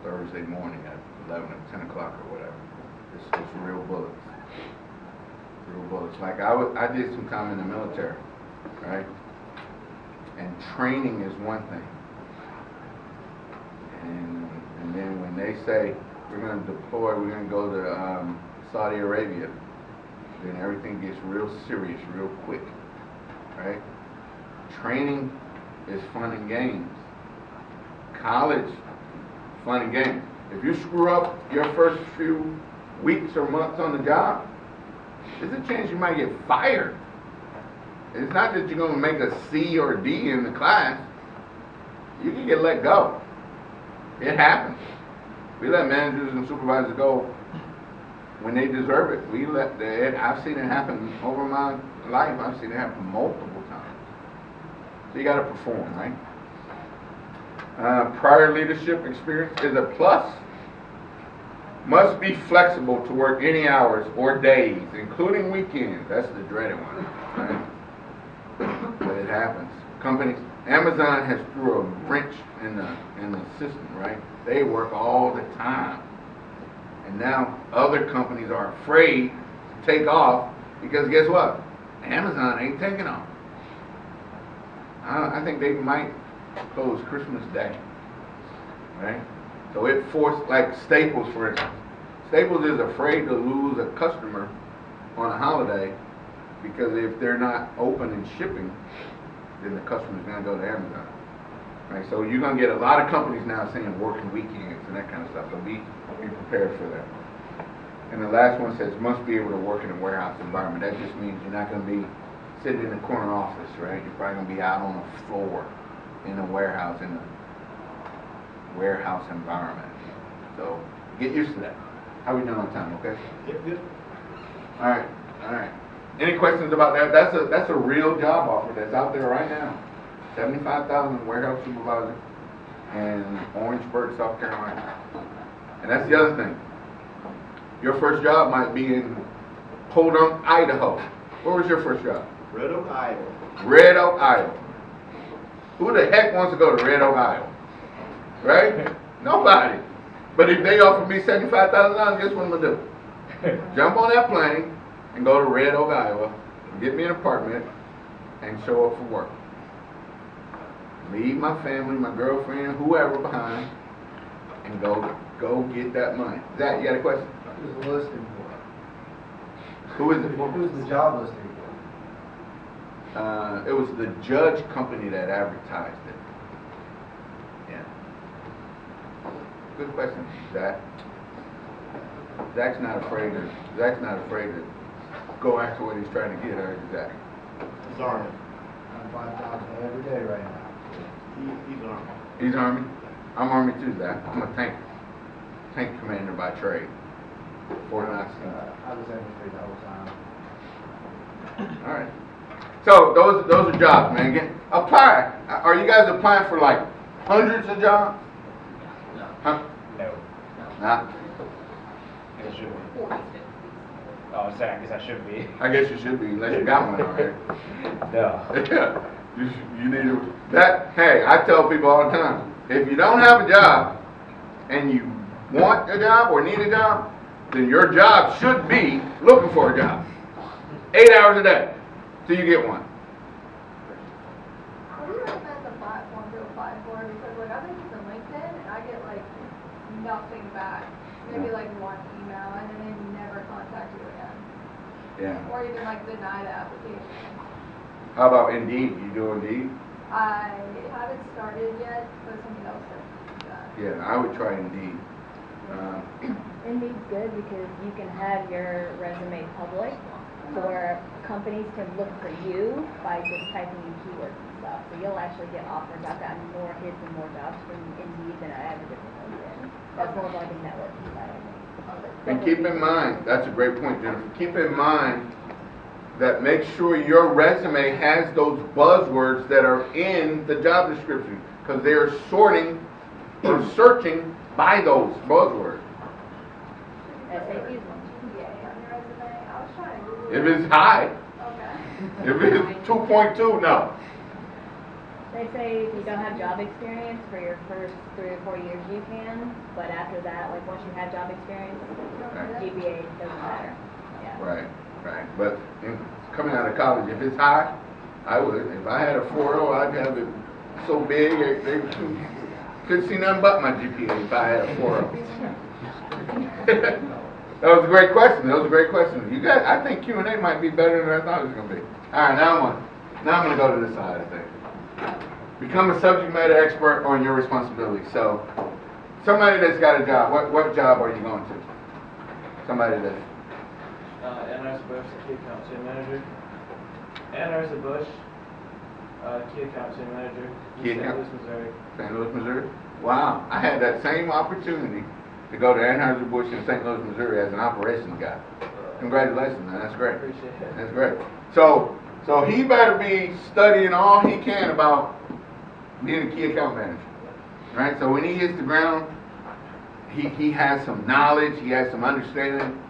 Thursday morning at 11 or 10 o'clock or whatever. It's real bullets. Real bullets. Like I did some time in the military, right? And training is one thing. And then when they say we're going to deploy, we're going to go to Saudi Arabia, then everything gets real serious real quick, right? Training is fun and games. College, fun and games. If you screw up your first few weeks or months on the job, there's a chance you might get fired. It's not that you're going to make a C or D in the class. You can get let go. It happens. We let managers and supervisors go when they deserve it. I've seen it happen over my life. I've seen it happen multiple times. So you got to perform, right? Prior leadership experience is a plus. Must be flexible to work any hours or days, including weekends. That's the dreaded one, right? But it happens. Companies, Amazon has threw a wrench in the system, right? They work all the time. And now other companies are afraid to take off because guess what? Amazon ain't taking off. I think they might close Christmas Day, right? So it forced, like Staples, for instance. Staples is afraid to lose a customer on a holiday because if they're not open and shipping, then the customer's going to go to Amazon, right? So you're going to get a lot of companies now saying working weekends and that kind of stuff. So be prepared for that. And the last one says must be able to work in a warehouse environment. That just means you're not going to be sitting in the corner office, right? You're probably going to be out on the floor in a warehouse environment. So get used to that. How we doing on time? Okay. Yep. All right. Any questions about that? That's a real job offer that's out there right now. $75,000 warehouse supervisor in Orangeburg, South Carolina. And that's the other thing. Your first job might be in Podunk, Idaho. Where was your first job? Red Oak, Iowa. Red Oak, Iowa. Who the heck wants to go to Red Oak, Iowa? Right? Nobody. But if they offer me $75,000, guess what I'm going to do? Jump on that plane and go to Red Oak, Iowa, get me an apartment, and show up for work. Leave my family, my girlfriend, whoever behind, and go get that money. Zach, you got a question? Who's the listing for? Who is it for? Who's the job listing for? It was the Judge company that advertised it. Yeah. Good question, Zach. Zach's not afraid to go after what he's trying to get, or is Zach? He's Army. I'm 5,000 every day right now. He's Army. He's Army? I'm Army too, Zach. I'm a tank commander by trade. Fort Knox. I was infantry the whole time. All right. So those are jobs, man. Apply. Are you guys applying for like hundreds of jobs? Huh? No. Nah. I guess I should be. 40, 50. Oh, I guess I should be. I guess you should be, unless you got one already. No. Yeah. You need that. Hey, I tell people all the time, if you don't have a job and you want a job or need a job, then your job should be looking for a job. 8 hours a day till you get one. What do you recommend the platform to apply for? Because like I've been using LinkedIn and I get like nothing back. Maybe like one email and then they never contact you again. Yeah. Or even like deny the application. How about Indeed? You do Indeed? I haven't started yet, but somebody else said to do that. Yeah, I would try Indeed. Indeed's good because you can have your resume public, or companies can look for you by just typing in keywords and stuff. So you'll actually get offers. I've gotten more hits and more jobs from Indeed than I ever did from LinkedIn. That's more of like a networking side, I think. And keep in mind, that's a great point, Jennifer. Keep in mind that make sure your resume has those buzzwords that are in the job description, because they're sorting or searching by those buzzwords. SAP's one. GPA on your resume. I was trying to Google If it. it's high, Okay. if it's 2.2, no. They say if you don't have job experience for your first 3 or 4 years, you can, but after that, like once you have job experience, Right. GPA doesn't matter. Yeah. Right, right. But coming out of college, if it's high, I would. If I had a 4.0, I'd have it so big they couldn't see nothing but my GPA if I had a 4.0. That was a great question. That was a great question. You guys, I think Q&A might be better than I thought it was going to be. All right, now I'm going to go to this side of things. Become a subject matter expert on your responsibility. So, somebody that's got a job, what job are you going to? Somebody that... Anheuser Busch, key account team manager. Anheuser Busch, key account team manager. Key St. account- Louis, Missouri. St. Louis, Missouri? Wow. I had that same opportunity to go to Anheuser-Busch in St. Louis, Missouri as an operations guy. Congratulations, man. That's great. Appreciate it. That's great. So he better be studying all he can about being a key account manager. Right? So when he hits the ground, he has some knowledge, he has some understanding.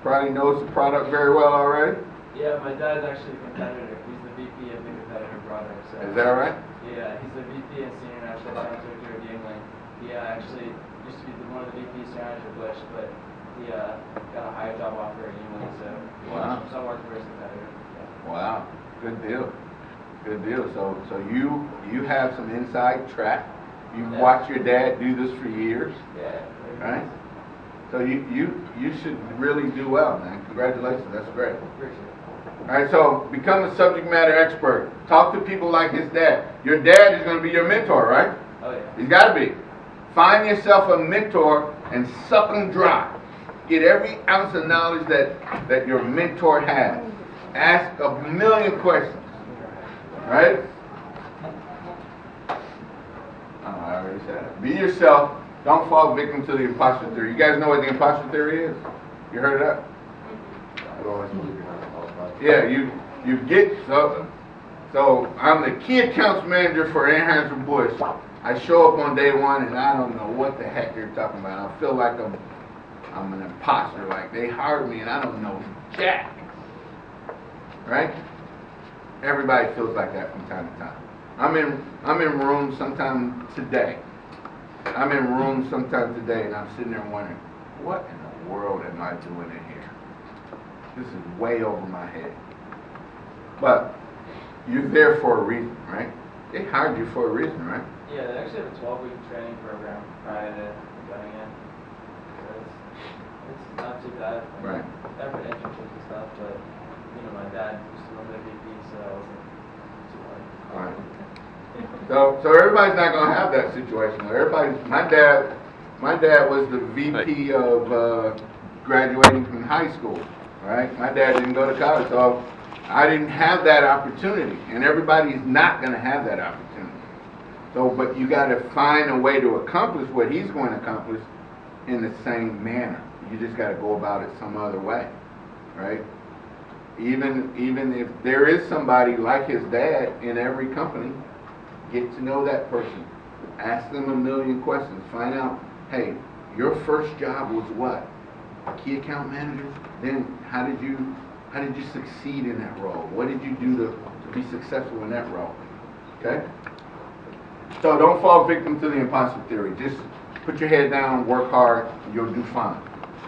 Probably knows the product very well already. Yeah, my dad's actually a competitor. He's the VP of the competitor product. So. Is that right? Yeah, he's the VP and senior national account director of Yingling. He actually used to be one of the VPs for Anheuser Busch, but he got a higher job offer at Yingling, so Wow. so I'm working for his competitor. Yeah. Wow. Good deal. Good deal. So you have some inside track. You've Yeah. watched your dad do this for years. Yeah. Right? So you should really do well, man. Congratulations. That's great. Appreciate it. All right, so become a subject matter expert. Talk to people like his dad. Your dad is going to be your mentor, right? Oh yeah. He's got to be. Find yourself a mentor and suck them dry. Get every ounce of knowledge that your mentor has. Ask a million questions. Right? Oh, I already said it. Be yourself. Don't fall victim to the imposter theory. You guys know what the imposter theory is? You heard of that? Yeah, you get so I'm the key accounts manager for Anheuser-Busch. I show up on day one and I don't know what the heck you're talking about. I feel like I'm an imposter, like they hired me and I don't know jack. Right? Everybody feels like that from time to time. I'm in rooms sometime today. I'm in rooms sometime today and I'm sitting there wondering, what in the world am I doing in here? This is way over my head. But you're there for a reason, right? They hired you for a reason, right? Yeah, they actually have a 12-week training program prior to going in. So it's not too bad. Right. Effort internships and stuff, but my dad used to run the VP, so that wasn't too hard. Right. So everybody's not gonna have that situation. My dad was the VP of graduating from high school. Right? My dad didn't go to college, so I didn't have that opportunity, and everybody's not going to have that opportunity. So, but you got to find a way to accomplish what he's going to accomplish in the same manner. You just got to go about it some other way, right? Even if there is somebody like his dad in every company, get to know that person. Ask them a million questions. Find out, hey, your first job was what? Key account manager? Then how did you succeed in that role? What did you do to be successful in that role? Okay? So don't fall victim to the imposter theory. Just put your head down, work hard, you'll do fine.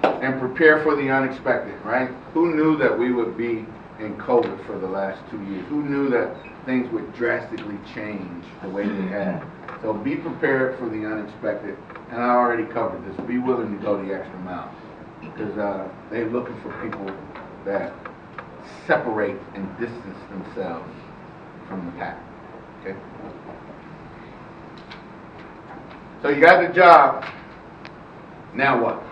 And prepare for the unexpected, right? Who knew that we would be in COVID for the last 2 years? Who knew that things would drastically change the way they had? So be prepared for the unexpected. And I already covered this. Be willing to go the extra mile. Because they're looking for people that separate and distance themselves from the pack. Okay? So you got the job. Now what?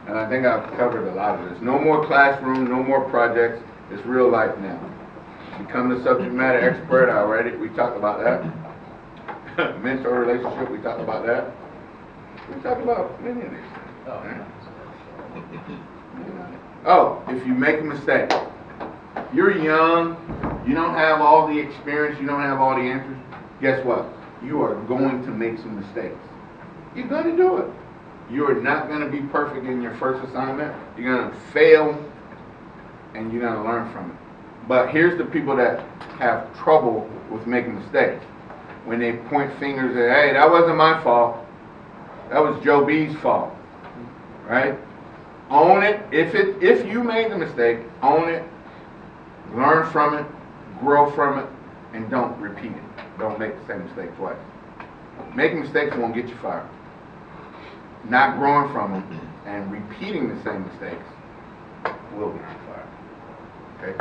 And I think I've covered a lot of this. No more classroom, no more projects. It's real life now. Become the subject matter expert. We talked about that. Mentor relationship, we talked about that. We talked about many of these things. Right? Oh, if you make a mistake, you're young, you don't have all the experience, you don't have all the answers, guess what? You are going to make some mistakes. You're going to do it. You are not going to be perfect in your first assignment. You're going to fail, and you're going to learn from it. But here's the people that have trouble with making mistakes. When they point fingers at, hey, that wasn't my fault. That was Joe B's fault. Right? Own it. If you made the mistake, own it. Learn from it. Grow from it. And don't repeat it. Don't make the same mistake twice. Making mistakes won't get you fired. Not growing from them and repeating the same mistakes will get you fired. Okay?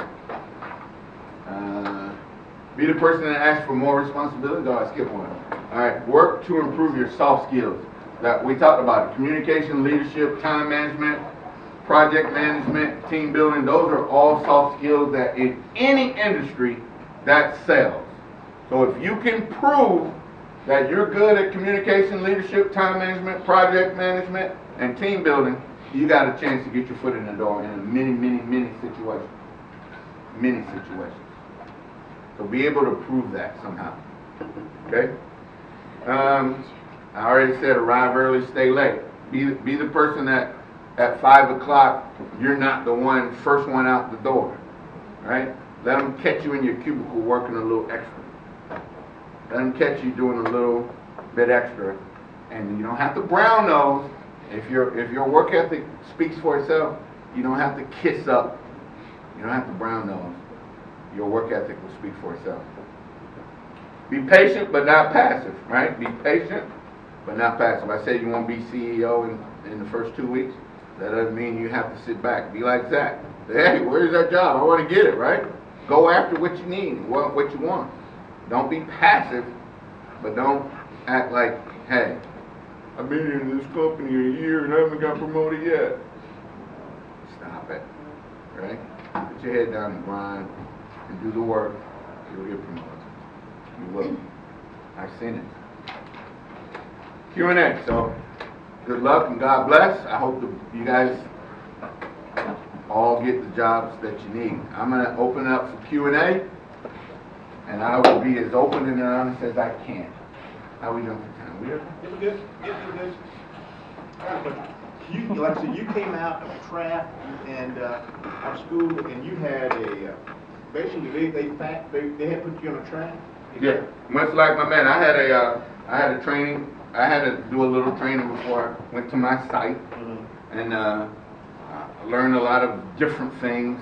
Be the person that asks for more responsibility. Oh, I skipped one. All right. Work to improve your soft skills. That we talked about it. Communication, leadership, time management, project management, team building. Those are all soft skills that in any industry that sells. So if you can prove that you're good at communication, leadership, time management, project management, and team building, you got a chance to get your foot in the door in many situations. Many situations. So be able to prove that somehow. Okay? I already said arrive early, stay late. Be the person that at 5 o'clock, you're not the first one out the door. Right? Let them catch you in your cubicle working a little extra. Let them catch you doing a little bit extra. And you don't have to brown nose. If your work ethic speaks for itself, you don't have to kiss up. You don't have to brown nose. Your work ethic will speak for itself. Be patient but not passive, right? Be patient but not passive. I said you want to be CEO in the first 2 weeks. That doesn't mean you have to sit back. Be like Zach. Say, hey, where's that job? I want to get it, right? Go after what you need, what you want. Don't be passive, but don't act like, hey, I've been in this company a year and I haven't got promoted yet. Stop it, right? Put your head down and grind and do the work. You'll get promoted. You will. I've seen it. Q&A. So, good luck and God bless. I hope you guys all get the jobs that you need. I'm going to open up for Q&A, and I will be as open and honest as I can. How are we doing for time? We are? We're good. We're good. You, like I said, you came out of track and our school, and you had basically they had put you on a track. Yeah, much like my man. I had a training. I had to do a little training before I went to my site, and learned a lot of different things.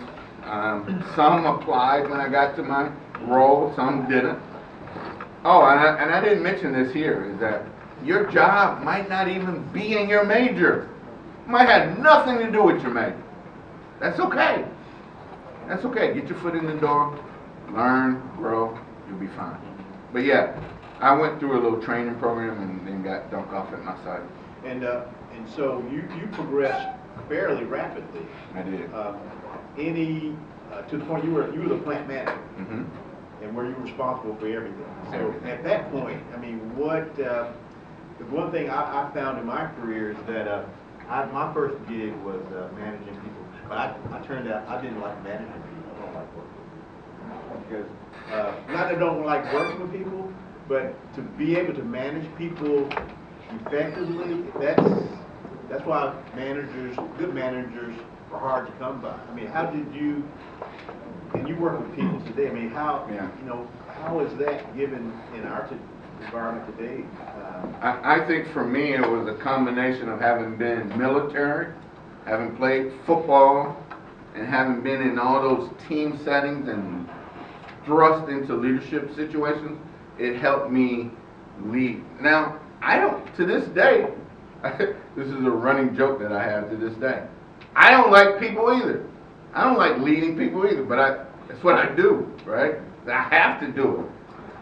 Some applied when I got to my role, some didn't. Oh, and I didn't mention this here, is that your job might not even be in your major. It might have nothing to do with your major. That's okay. That's okay. Get your foot in the door, learn, grow, you'll be fine. But yeah, I went through a little training program and then got dumped off at my site. And so you progressed fairly rapidly. I did. To the point you were the plant manager, Mm-hmm. and were you responsible for everything? So Everything. at that point, I mean, what? The one thing I found in my career is that my first gig was managing people, but I turned out I didn't like managing people. I don't like working with people because not that I don't like working with people, but to be able to manage people effectively, that's why good managers are hard to come by. I mean, how did you? And you work with people today. I mean, how how is that given in our environment today? I think for me it was a combination of having been military, having played football, and having been in all those team settings and thrust into leadership situations. It helped me lead. Now, I don't, to this day, this is a running joke that I have to this day. I don't like people either. I don't like leading people either, but that's what I do, right? I have to do it.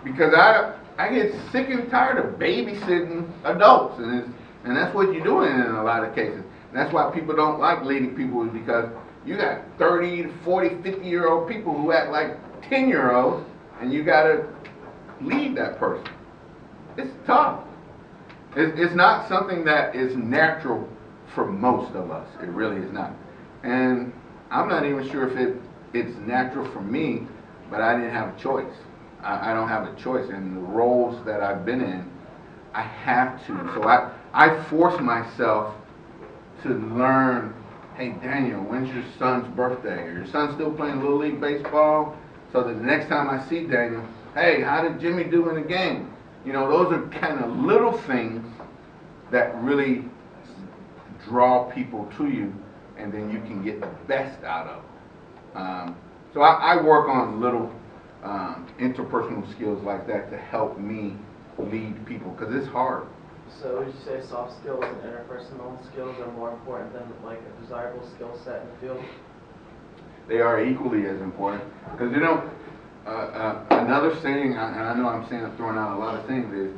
Because I get sick and tired of babysitting adults, and that's what you're doing in a lot of cases. And that's why people don't like leading people, is because you got 30 to 40, 50-year-old people who act like 10-year-olds, and you got to lead that person. It's tough. It's not something that is natural for most of us. It really is not. And I'm not even sure if it's natural for me, but I didn't have a choice. I don't have a choice. In the roles that I've been in, I have to. So I force myself to learn, hey Daniel, when's your son's birthday? Or your son still playing Little League Baseball? So that the next time I see Daniel, hey, how did Jimmy do in the game? You know, those are kind of little things that really draw people to you, and then you can get the best out of them. So I work on little interpersonal skills like that to help me lead people, because it's hard. So would you say soft skills and interpersonal skills are more important than like a desirable skill set in the field? They are equally as important, because you know, another saying, and I know I'm saying, I'm throwing out a lot of things, is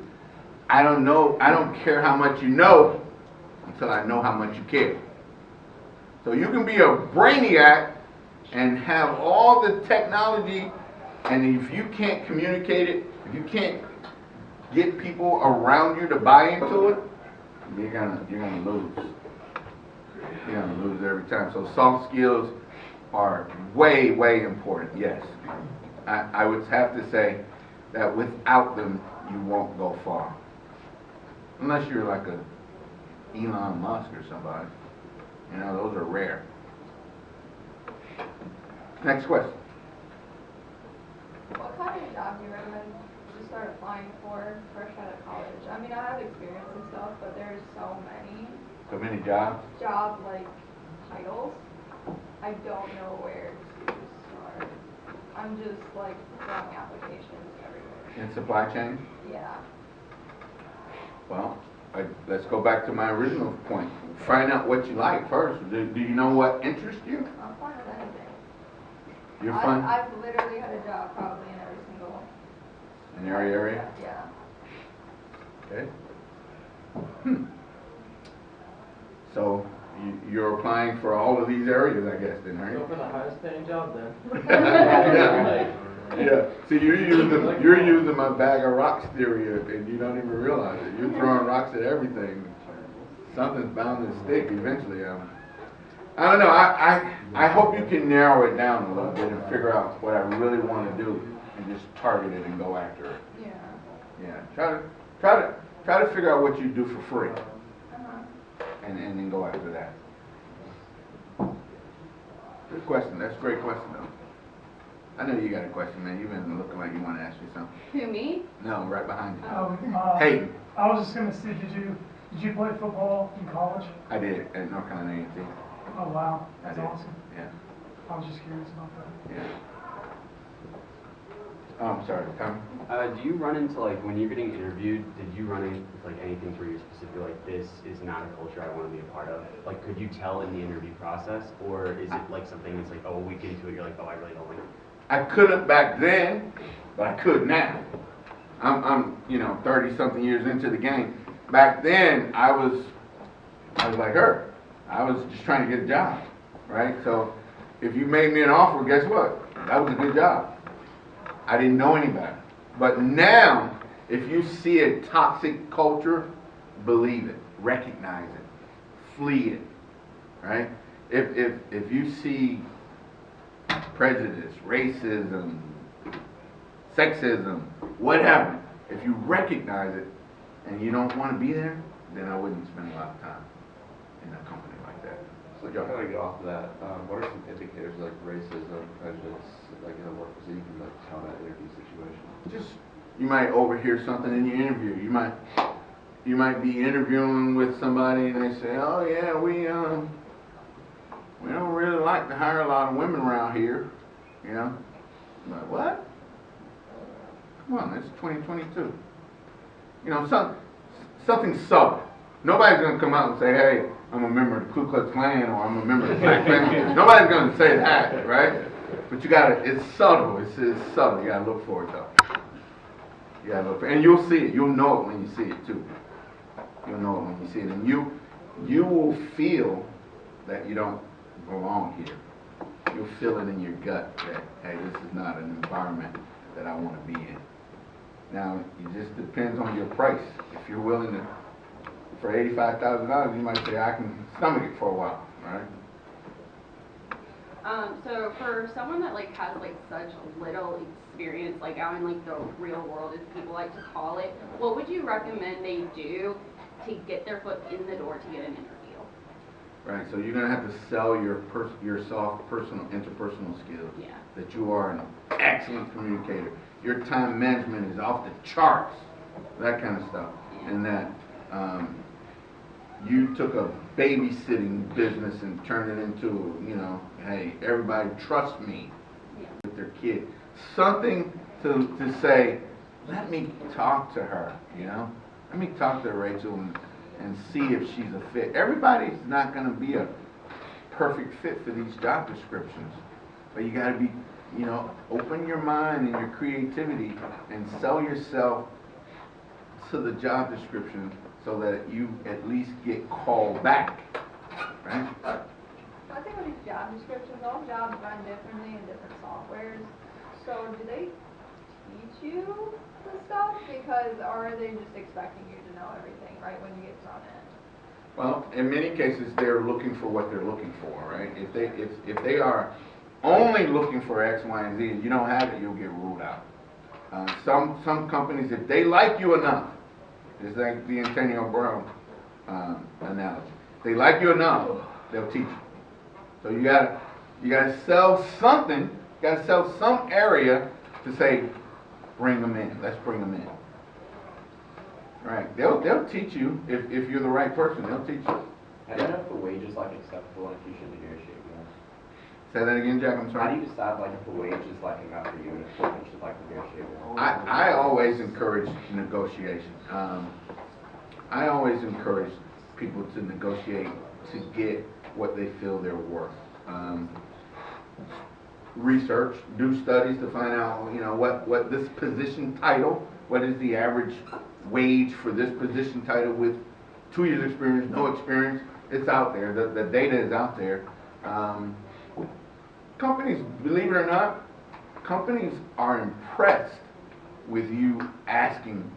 I don't care how much you know until I know how much you care. So you can be a brainiac and have all the technology, and if you can't communicate it, if you can't get people around you to buy into it, you're gonna lose. You're gonna lose every time. So soft skills are way, way important, yes. I would have to say that without them, you won't go far. Unless you're like a Elon Musk or somebody. You know, those are rare. Next question. What kind of job do you recommend to start applying for fresh out of college? I mean, I have experience and stuff, but there's so many Jobs? job like titles. I don't know where to start. I'm just like throwing applications everywhere. In supply chain? Yeah. Well, let's go back to my original point. Find out what you like first. Do you know what interests you? I'm fine with anything. You're fine? I've literally had a job probably in every single. In your area? Yeah. Okay. So you're applying for all of these areas, I guess, then, Go right? for the highest paying job then. Yeah. See, you're using my bag of rocks theory, and you don't even realize it. You're throwing rocks at everything. Something's bound to stick eventually. I don't know. I hope you can narrow it down a little bit and figure out what I really want to do, and just target it and go after it. Yeah. Yeah. Try to figure out what you do for free, Uh-huh. and then go after that. Good question. That's a great question, though. I know you got a question, man. You've been looking like you want to ask me something. Who, me? No, right behind you. Oh, Hey, I was just gonna say, did you play football in college? I did at North Carolina A&T. Oh wow, I that's did. awesome. Yeah, I was just curious about that. yeah. Oh, I'm sorry, Tommy. Do you run into, like, when you're getting interviewed, did you run into, like, anything where you're specifically like, this is not a culture I want to be a part of? Like, could you tell in the interview process, or is it like something that's like, oh, a week into it, you're like, oh, I really don't like it? I couldn't back then, but I could now. I'm 30-something years into the game. Back then, I was like her. I was just trying to get a job, right? So if you made me an offer, guess what? That was a good job. I didn't know any better. But now, if you see a toxic culture, believe it, recognize it, flee it, right? If you see prejudice, racism, sexism, whatever, if you recognize it and you don't want to be there, then I wouldn't spend a lot of time in a company like that. So to kind of get off of that, what are some indicators like racism, prejudice, like in the workplace that you can like tell that interview situation? Just, you might overhear something in your interview. You might be interviewing with somebody and they say, oh yeah, we don't really like to hire a lot of women around here, you know? I'm like, what? Come on, it's 2022. You know, something subtle. Nobody's gonna come out and say, hey, I'm a member of the Ku Klux Klan or I'm a member of the Black Panther. Nobody's gonna say that, right? But it's subtle. It's subtle. You gotta look for it though. You gotta look for it. And you'll see it. You'll know it when you see it too. You'll know it when you see it. And you will feel that you don't belong here. You'll feel it in your gut that, hey, this is not an environment that I want to be in. Now, it just depends on your price. If you're willing to, for $85,000, you might say, I can stomach it for a while, right? So for someone that like has like such little experience like out in like the real world, as people like to call it, what would you recommend they do to get their foot in the door to get an interview? Right, so you're gonna have to sell your soft personal, interpersonal skills. Yeah. That you are an excellent communicator. Your time management is off the charts, that kind of stuff. And that you took a babysitting business and turned it into, you know, hey, everybody trust me with their kid. Something to say, let me talk to her, you know? Let me talk to Rachel and see if she's a fit. Everybody's not going to be a perfect fit for these job descriptions. But you got to be, you know, open your mind and your creativity and sell yourself to the job description so that you at least get called back, right? I think with these job descriptions, all jobs run differently in different softwares. So do they teach you the stuff? Because, or are they just expecting you to know everything right when you get thrown in? Well, in many cases, they're looking for what they're looking for, right? If they are only looking for X, Y, and Z, and you don't have it, you'll get ruled out. Some companies, if they like you enough, it's like the Antonio Brown analogy. If they like you enough, they'll teach you. So you gotta sell something. You gotta sell some area to say, bring them in. Let's bring them in. Right? They'll teach you if you're the right person. They'll teach you. How do you know if the wage is like acceptable and if you should negotiate with them? Say that again, Jack. I'm How sorry. do you decide like if the wage is like enough for you and if you should like negotiate with them? I always encourage negotiation. I always encourage people to negotiate to get what they feel they're worth. Research, do studies to find out, you know, what this position title, what is the average wage for this position title with 2 years experience, no experience. It's out there. The data is out there. Companies, believe it or not, companies are impressed with you asking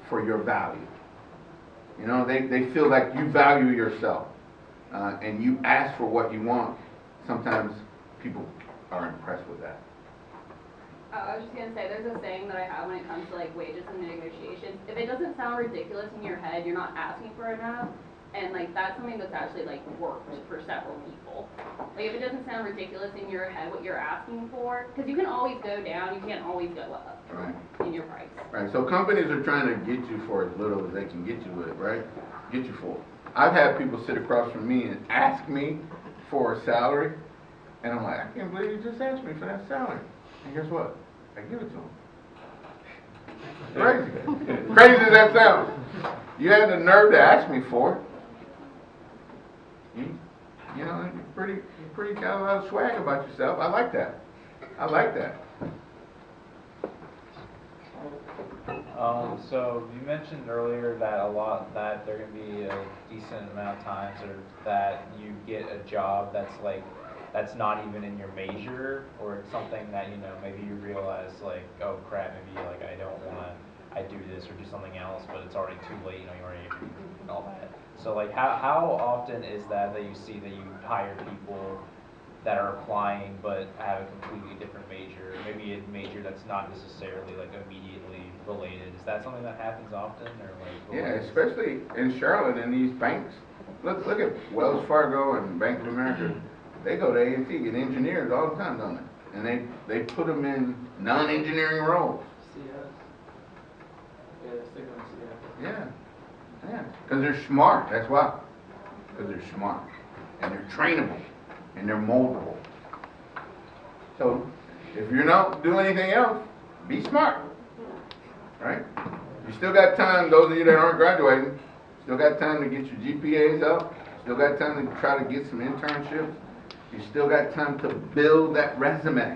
for your value. You know, they feel like you value yourself and you ask for what you want. Sometimes people are impressed with that. I was just gonna say, there's a saying that I have when it comes to like wages and negotiations. If it doesn't sound ridiculous in your head, you're not asking for enough. And like that's something that's actually like worked for several people. Like if it doesn't sound ridiculous in your head what you're asking for, because you can always go down, you can't always go up in your price. Right. So companies are trying to get you for as little as they can get you with, right? Get you for. I've had people sit across from me and ask me for a salary, and I'm like, I can't believe you just asked me for that salary. And guess what? I give it to them. Crazy. Crazy as that sounds. You had the nerve to ask me for it. You know, you're pretty got a lot of swag about yourself. I like that. I like that. So you mentioned earlier that there can be a decent amount of times or that you get a job that's not even in your major, or it's something that, you know, maybe you realize like, oh crap, maybe like I do this or do something else, but it's already too late, you know, you already interviewed and all that. So like how often is that you see that you hire people that are applying but have a completely different major, maybe a major that's not necessarily like immediately related? Is that something that happens often, or like? Yeah, especially in Charlotte in these banks. Look at Wells Fargo and Bank of America. They go to A&T, get engineers all the time, don't they? And they put them in non-engineering roles. CS. Yeah, they stick on CS. Yeah, yeah. Because they're smart. That's why. Because they're smart and they're trainable and they're moldable. So if you don't do anything else, be smart, right? You still got time. Those of you that aren't graduating, still got time to get your GPAs up. Still got time to try to get some internships. You still got time to build that resume.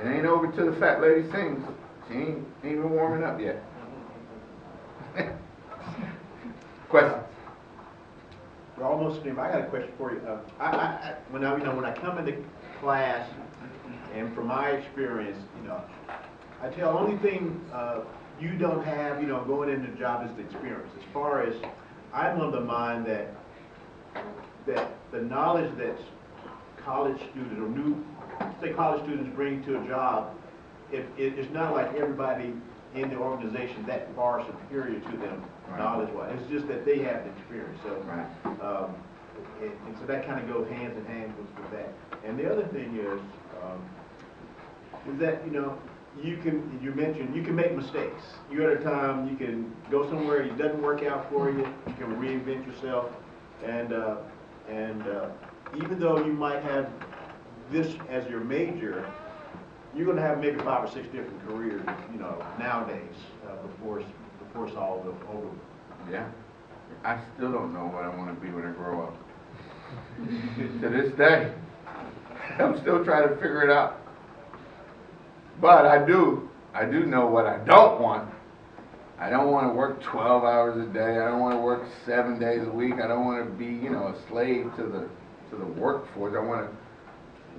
It ain't over till the fat lady sings. She ain't even warming up yet. Questions? We're almost there. I got a question for you. When I come into class, and from my experience, you know, I tell only thing you don't have, you know, going into the job is the experience. As far as I'm of the mind that the knowledge that college students or college students bring to a job, it's not like everybody in the organization that far superior to them Right. knowledge-wise. It's just that they have the experience. So, Right. and so that kind of goes hand in hand with that. And the other thing is that, you know, you mentioned you can make mistakes. You at a time, you can go somewhere, it doesn't work out for you, you can reinvent yourself, and even though you might have this as your major, you're going to have maybe 5 or 6 different careers, you know, nowadays, before it's all over. Yeah. I still don't know what I want to be when I grow up. To this day, I'm still trying to figure it out. But I do know what I don't want. I don't want to work 12 hours a day. I don't want to work 7 days a week. I don't want to be, you know, a slave to the workforce. I want to,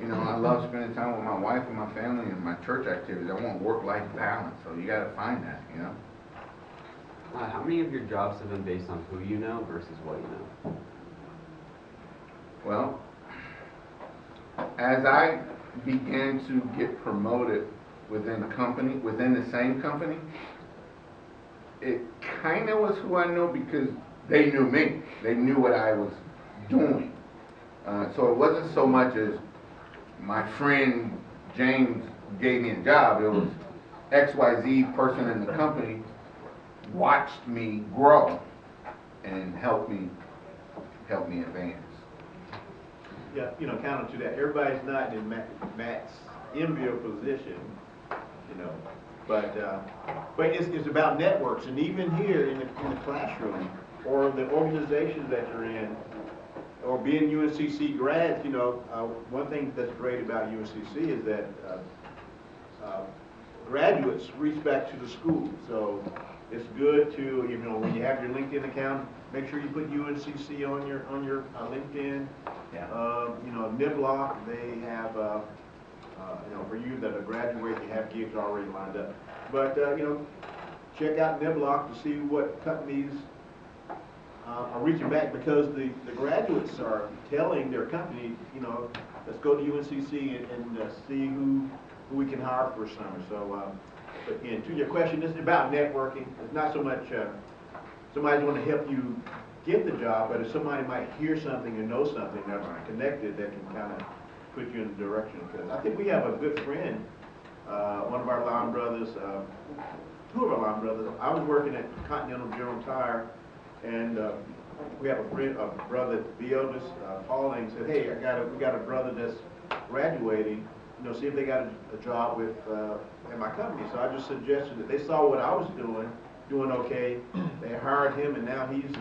you know, I love spending time with my wife and my family and my church activities. I want work-life balance. So you got to find that, you know. How many of your jobs have been based on who you know versus what you know? Well, as I began to get promoted within the same company, it kind of was who I know because they knew me. They knew what I was doing. So it wasn't so much as my friend James gave me a job. It was XYZ person in the company watched me grow and helped me advance. Yeah, you know, counter to that, everybody's not in Matt's enviable position, you know, but it's about networks, and even here in the classroom or the organizations that you're in, or being UNCC grads, you know, one thing that's great about UNCC is that graduates reach back to the school. So it's good to, you know, when you have your LinkedIn account, make sure you put UNCC on your LinkedIn. Yeah. You know, Niblock, they have, you know, for you that are graduating, you have gigs already lined up. But, you know, check out Niblock to see what companies are reaching back, because the graduates are telling their company, you know, let's go to UNCC and see who we can hire for summer. So, but again, to your question, this is about networking. It's not so much somebody's going to help you get the job, but if somebody might hear something and know something that's connected, that can kind of put you in the direction. Because I think we have a good friend, one of our line brothers, 2 of our line brothers. I was working at Continental General Tire, and we have a brother, the eldest, Pauline, said, hey, we got a brother that's graduating, you know, see if they got a job with in my company. So I just suggested that they saw what I was doing okay. They hired him, and now he's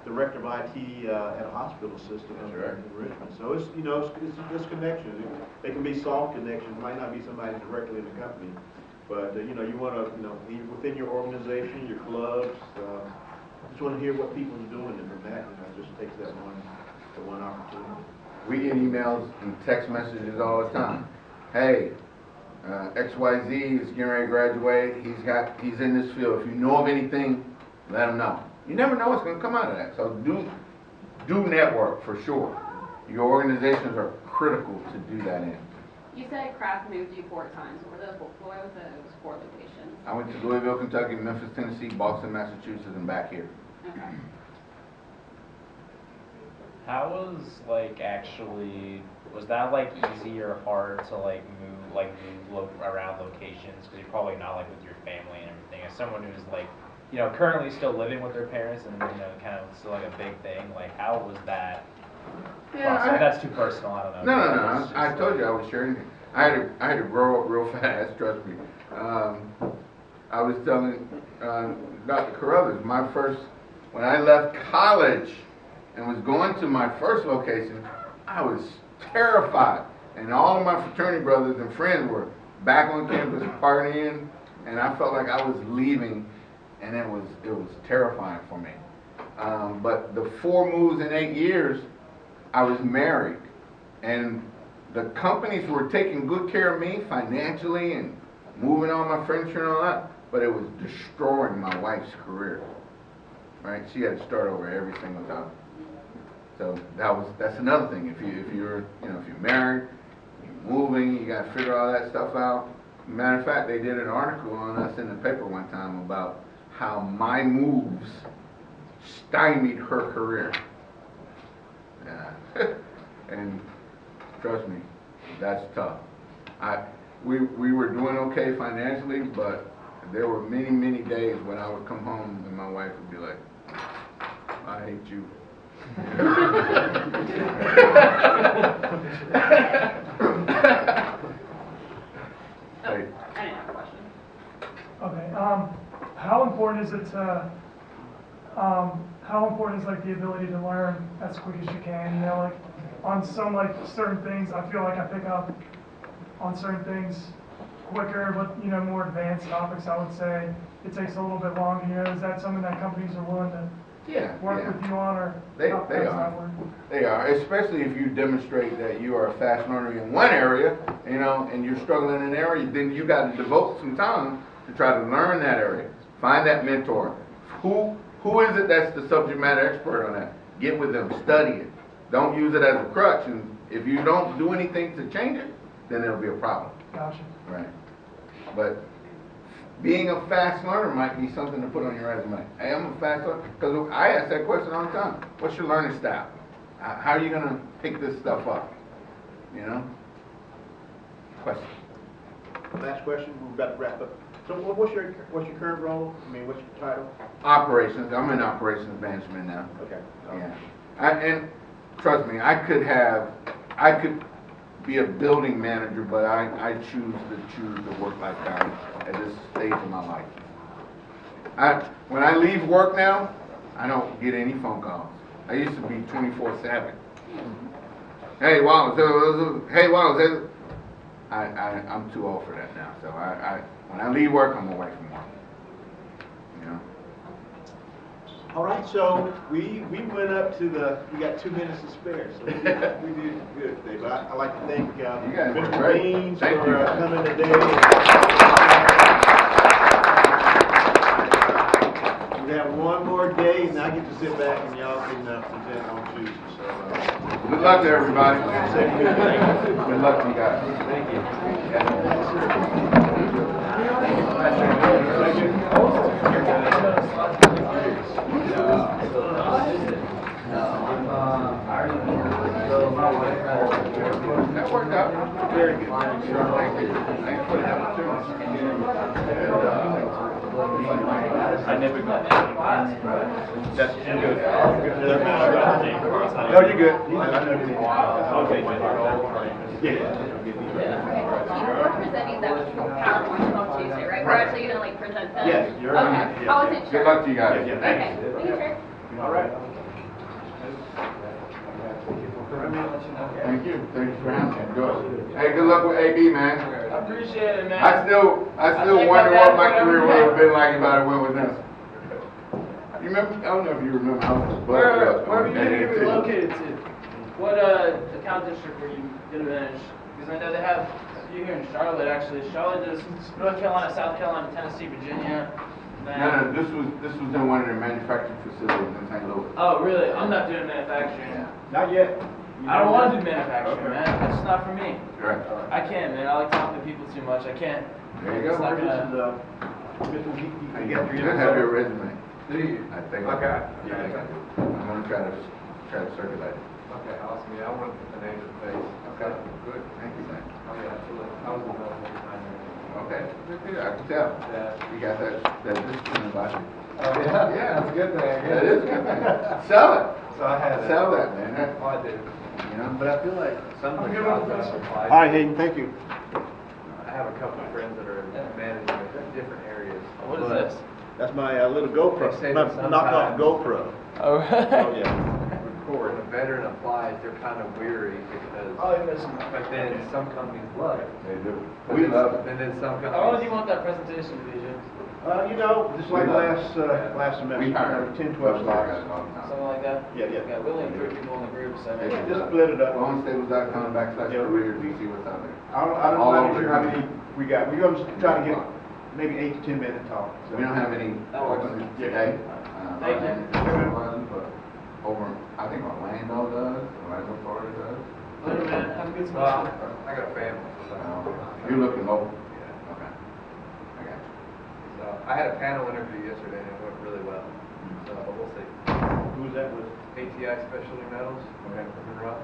director of IT at a hospital system in Richmond. So it's, you know, it's connections. They can be soft connections. It might not be somebody directly in the company, but you know, you want to, you know, within your organization, your clubs. Just want to hear what people are doing, and from that, you know, it just takes that one opportunity. We get emails and text messages all the time. Hey, XYZ is getting ready to graduate. He's in this field. If you know of anything, let him know. You never know what's going to come out of that. So do network for sure. Your organizations are critical to do that in. You said Kraft moved you 4 times. What was those 4 locations? I went to Louisville, Kentucky, Memphis, Tennessee, Boston, Massachusetts, and back here. Okay. How was was that like easy or hard to move around locations? Because you're probably not like with your family and everything. As someone who's like, you know, currently still living with their parents and, you know, kind of still like a big thing, like how was that? Yeah, that's too personal, I don't know. No. I told you I was sharing. I had to grow up real fast, trust me. I was telling Dr. Carrothers, when I left college and was going to my first location, I was terrified. And all of my fraternity brothers and friends were back on campus partying, and I felt like I was leaving, and it was terrifying for me. But the 4 moves in 8 years, I was married, and the companies were taking good care of me financially and moving all my furniture and all that, but it was destroying my wife's career. Right? She had to start over every single time. So that's another thing. If you're married, you're moving, you got to figure all that stuff out. Matter of fact, they did an article on us in the paper one time about how my moves stymied her career. Yeah. And trust me, that's tough. We were doing okay financially, but there were many, many days when I would come home and my wife would be like, I hate you. I didn't have a question. Okay, how important is it to, how important is like the ability to learn as quick as you can, you know, like on some like certain things, I feel like I pick up on certain things quicker, but you know, more advanced topics, I would say it takes a little bit longer, you know, is that something that companies are willing to work with you on, or They how does that are. work? They are, especially if you demonstrate that you are a fast learner in one area, you know, and you're struggling in an area, then you got to devote some time to try to learn that area. Find that mentor. Who is it that's the subject matter expert on that? Get with them, study it. Don't use it as a crutch, and if you don't do anything to change it, then it'll be a problem. Gotcha. Right. But being a fast learner might be something to put on your resume. Hey, I'm a fast learner. Because I ask that question all the time. What's your learning style? How are you going to pick this stuff up? You know? Question. Last question, we're about to wrap up. So what's your current role? I mean, what's your title? Operations. I'm in operations management now. Okay. Yeah. And trust me, I could be a building manager, but I choose the work-life balance at this stage of my life. When I leave work now, I don't get any phone calls. I used to be 24/7. Hey, Wallace, hey, Wallace. I'm too old for that now. So when I leave work, I'm away from work. You know. All right, so we went up to we got 2 minutes to spare, so we did good today. But I'd like to thank guys were Mr. great. Means Thank for you. coming today. We have one more day, and I get to sit back and y'all can present on Tuesday. So Good luck to everybody. Thank you. Good luck to you guys. Thank you. That worked out. Very good. Thank you. Thanks for the opportunity. I never got any. That's good. No, you're good. I know you're Okay, we're presenting that PowerPoint on Tuesday, right? We're actually gonna like present them? Yes, you're Okay, right. I wasn't sure. Good luck to you guys. Yeah, Okay, making sure. All right. Thank you. Thank you for answering. Good. Hey, good luck with AB, man. I appreciate it, man. I still wonder what my career would have been like if I'd have went with them. You remember? I don't know if you remember how much Where were you gonna be relocated to? What account district were you gonna manage? Because I know they have a few here in Charlotte, actually. Charlotte does North Carolina, South Carolina, Tennessee, Virginia. No, this was in one of their manufacturing facilities in St. Louis. Oh, really? I'm not doing manufacturing. Not yet. I don't want to do manufacturing, man. That's just not for me. Right. I can't, man. I like talking to people too much. I can't. There you It's go. not gonna. Mr. I have your resume. Do you? I think. Okay. Yeah. I'm gonna try to circulate it. Okay, awesome. Yeah, I want the name and face. Okay. Good. Thank you, man. Oh, yeah, absolutely. I was in the military time. Okay. Good. I can tell. Yeah. You got that discipline about you. Oh, yeah, yeah, that's a good thing. That is a good thing. Sell it. So I had Sell that, man. Oh, I do. You know. But I feel like some of the jobs that I've applied All right, Hayden, thank you. I have a couple of friends that are managing in different areas. What is But this? That's my little GoPro, They say my that knockoff sometimes- GoPro. Oh, Oh, yeah. Record. When a veteran applies, they're kind of weary because. But then some companies love it. They do. But We then- love it. And then some companies. How long do you want that presentation to be, Jim? You know, just like We love last semester, We hired 10, 12 slides. Something like that? Yeah, yeah. Yeah, we only 3 people in the group, so maybe. Just split it up. Longstable.com/careers. You see what's out there. I don't All know over sure how the many we got. We're gonna try to get maybe 8 to 10 minute talk. So. We don't have any openings today. Thank you. But over, I think Orlando does, Orlando, Florida does. Later, man. Have a good Well, semester. I got a family. So. You're looking local. Okay. I had a panel interview yesterday and it went really well. So, but we'll see. Who was that with? ATI Specialty Metals. Okay. Monroe.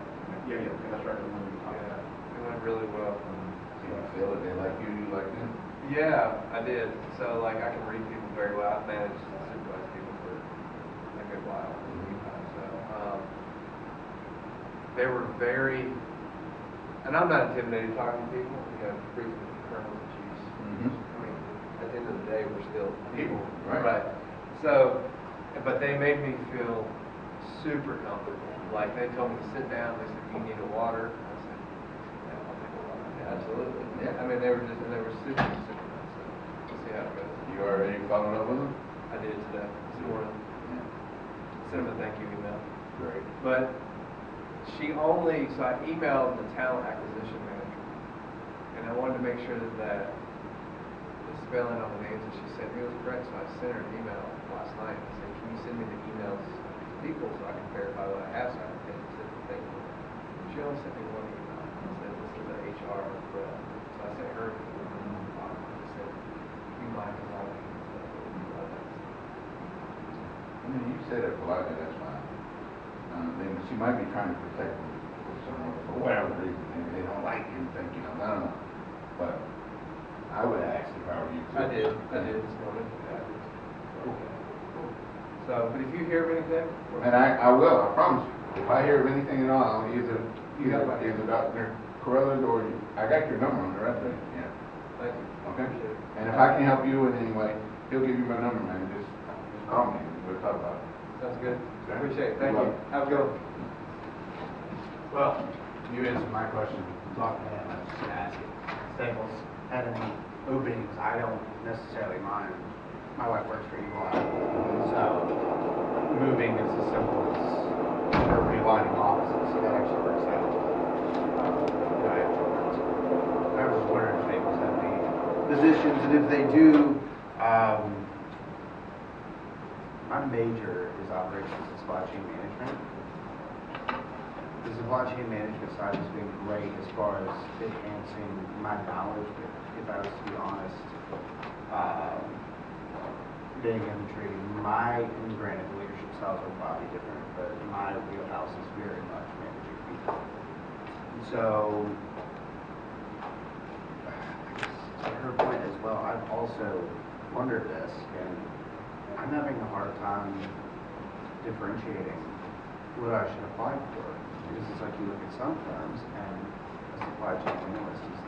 Yeah, that's right, the one we talked Yeah, about. it went really well. You feel it, they like you like them? Yeah, I did. So like I can read people very well. I've managed to supervise people for a good while. So they were very, and I'm not intimidated talking to people. You know, briefing with the colonels and chiefs. I mean, at the end of the day, we're still people, right? So, but they made me feel super comfortable. Like they told me to sit down. They said, "You need a water." I said, "Yeah, I'll take a water." Yeah, absolutely. Yeah. I mean, they were super nice. So we'll see how it goes. You already followed up with them? I did today, this morning. Sent them a thank you email. Great. But so I emailed the talent acquisition manager, and I wanted to make sure that the spelling on the names that she sent me was correct, so I sent her an email last night. I said, "Can you send me the emails of people so I can verify what I have so I can send the thing?" She only sent me one email. I said, "This is the HR rep." So I sent her an email. I said, "You mind allowing me to do that?" I mean, you said it politely, that's fine. Then she might be trying to protect them for whatever reason. Maybe they don't like you, think, I don't know. But I would ask if I were you too. I did this morning. Yeah. So, but if you hear of anything, And I will, I promise you. If I hear of anything at all, I'll either Dr. Carrothers or you. I got your number on the resume, yeah. thank you. Okay? Appreciate it. And if I can help you in any way, he'll give you my number, man. Just call me. We'll talk about it. Sounds good. Okay. Appreciate it. Thank You're you. welcome. Have a good one. Well, you answered my question. Talk to him. I was just gonna ask you. Staples had any openings? I don't necessarily mind. My wife works for Eagle Eye, so moving is as simple as her realigning offices, so that actually works out. I was wondering if Staples had any positions, and if they do, my major is operations and supply chain management. The supply chain management side has been great as far as enhancing my knowledge, but if I was to be honest, being in the trading, and granted the leadership styles are probably different, but my wheelhouse is very much managing people. And so, to her point as well, I've also wondered this, and I'm having a hard time differentiating what I should apply for. Because it's like you look at some firms and a supply chain